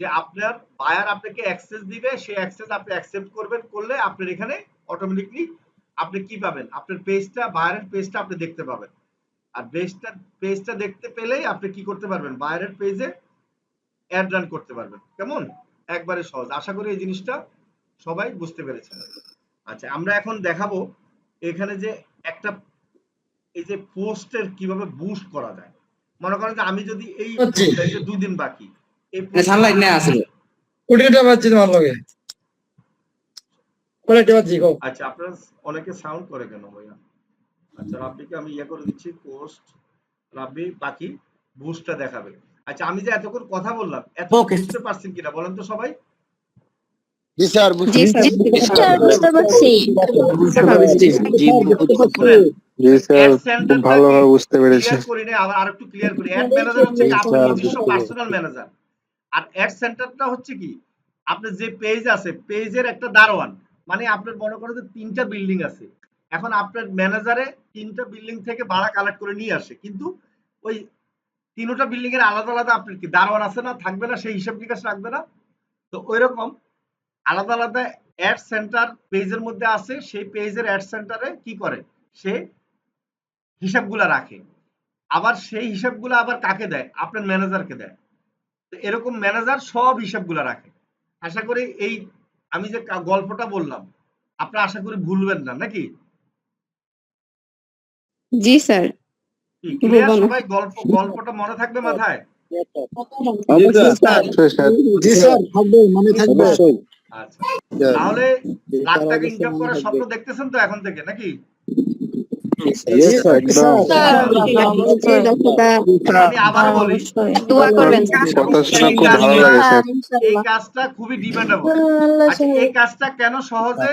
যে আপনার বায়ার আপনাকে অ্যাক্সেস দিবে, সেই অ্যাক্সেস আপনি অ্যাকসেপ্ট করবেন, করলে আপনার এখানে অটোমেটিকলি আপনি কি পাবেন, আপনার পেজটা, বায়ারের পেজটা আপনি দেখতে পাবেন। আর পেজটা দেখতে পেলেই আপনি কি করতে পারবেন, বায়ারের পেজে অ্যাড রান করতে পারবেন। কেমন, একবারে সহজ। আশা করি এই জিনিসটা সবাই বুঝতে পেরেছেন। আচ্ছা, আমরা এখন দেখাবো এখানে যে একটা এই যে পোস্টের কিভাবে বুস্ট করা যায়। মনে করেন যে আমি যদি এই 2 দিন বাকি এই সানলাইট না আসলে ওটা বাজছে তোমার লগে কোয়ালিটি বাজছে গো। আচ্ছা, আপনারা অনেকে সাউন্ড করে কেন ভাইয়া? আচ্ছা, রাব্বিকে আমি করে দিচ্ছি পোস্ট, রাব্বি বাকি বুস্টটা দেখাবে। আচ্ছা, আমি যে এতক্ষণ কথা বললাম এত বুঝতে পারছেন কিনা বলেন তো সবাই? জি স্যার, জি স্যার, বুঝতে পারছি। জি স্যার, খুব ভালোভাবে বুঝতে পেরেছি। ক্লিয়ার করি না, আবার আরেকটু ক্লিয়ার করি। অ্যাড ম্যানেজার হচ্ছে আপনার নিজস্ব পার্সোনাল ম্যানেজার, আর অ্যাড সেন্টারটা হচ্ছে কি আপনার যে পেজ আছে পেজের একটা দারোয়ান। মানে আপনার মনে করেন যে 3টা বিল্ডিং আছে, এখন আপনার ম্যানেজারে 3টা বিল্ডিং থেকে ভাড়া কালেক্ট করে নিয়ে আসে, কিন্তু ওই 3টা বিল্ডিং এর আলাদা আলাদা আপনার কি দারোয়ান আছে না, থাকবে না, সেই হিসাব নিকাশ রাখবে না। তো ওইরকম আলাদা আলাদা অ্যাড সেন্টার পেজের মধ্যে আছে, সেই পেজের অ্যাড সেন্টারে কি করে, সে হিসাবগুলা রাখে। আবার সেই হিসাবগুলো আবার কাকে দেয়, আপনার ম্যানেজারকে দেয়। তো এরকম ম্যানেজার সব হিসাবগুলো রাখে। আশা করি এই আমি যে গল্পটা বললাম আপনারা আশা করি ভুলবেন না, নাকি? জি স্যার, ক্লিয়ার সবাই? গল্পটা মনে থাকবে মাথায়? জি স্যার, থাকবে মনে থাকবে। আচ্ছা, তাহলে লাখ টাকা ইনকাম করার স্বপ্ন দেখতেছেন তো এখন থেকে, নাকি? আমি আবার বলি, দোয়া করবেন। কথা শুনে খুব ভালো লাগে স্যার। এই কাজটা খুবই ডিমান্ডেবল। আচ্ছা, এই কাজটা কেন সহজে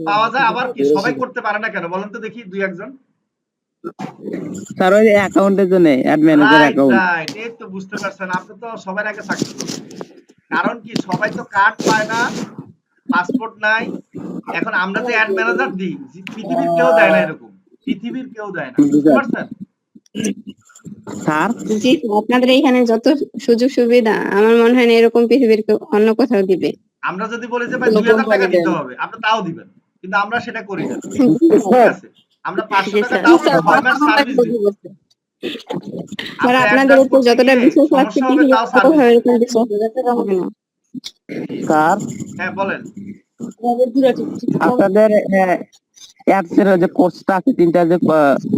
পাওয়া যায়, আবার কি সবাই করতে পারে না কেন বলেন তো দেখি, 2-1 জন। স্যার ওই অ্যাকাউন্টের জন্য অ্যাড ম্যানেজার অ্যাকাউন্ট। রাইট, এই তো বুঝতে পারছেন, আপনি তো সবার আগে সাকসেস করছেন। কারণ কি সবাই তো কার্ড পায় না, পাসপোর্ট নাই। এখন আমরা যে অ্যাড ম্যানেজার দিই, পৃথিবীর কেউ দেয় না, এরকম পৃথিবীর কেউ দেয় না, বুঝতে পারছেন? স্যার জি, আপনাদের এখানে যত সুযোগ সুবিধা আমার মনে হয় না এরকম পৃথিবীর কেউ অন্য কোথাও দিবে। আমরা যদি বলি যে ভাই 2,000 টাকা দিতে হবে, আপনি তাও দিবেন, কিন্তু আমরা সেটা করি না। ঠিক আছে, আমরা 500 টাকা দাও ফরম্যাট সার্ভিস দিই। স্যার, আপনাদের উপর যতটা বিশ্বাস রাখছি পৃথিবীর এরকম বিশ্বাস হবে না। স্যার হ্যাঁ বলেন। আপনাদের অ্যাপস এর যে কোর্সটা আছে 3টা যে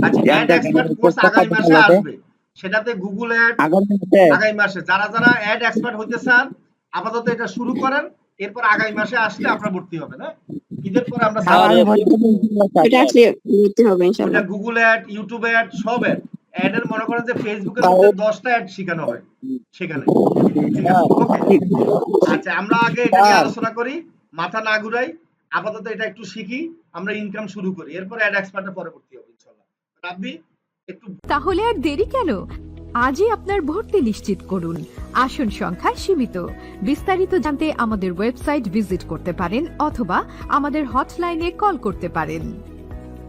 আচ্ছা, অ্যাড এক্সপার্ট কোর্স আগামী মাসে আসবে, সেটাতে গুগল অ্যাড আগামী মাসে। যারা যারা অ্যাড এক্সপার্ট হইতে চান আপাতত এটা শুরু করেন, এরপর আগামী মাসে আসলে আপনারা ভর্তি হবেন। হ্যাঁ, ঈদের পরে আমরা এটা আসলে ভর্তি হবে ইনশাআল্লাহ। এটা গুগল অ্যাড, ইউটিউব অ্যাড, সব অ্যাড। অ্যাডের মনে করেন যে ফেসবুকের মধ্যে 10টা অ্যাড শেখানো হয় সেখানে। ঠিক আছে, ওকে। আচ্ছা, আমরা আগে এটা নিয়ে আলোচনা করি, মাথা না ঘুরাই, আপাতত এটা একটু শিখি, আমরা ইনকাম শুরু করি, এরপর অ্যাড এক্সপার্টে পরে ভর্তি হবে ইনশাআল্লাহ। রাব্বি একটু তাহলে আর দেরি কেন? আজই আপনার ভর্তি নিশ্চিত করুন। আসন সংখ্যা সীমিত। বিস্তারিত জানতে আমাদের ওয়েবসাইট ভিজিট করতে পারেন অথবা আমাদের হটলাইনে কল করতে পারেন।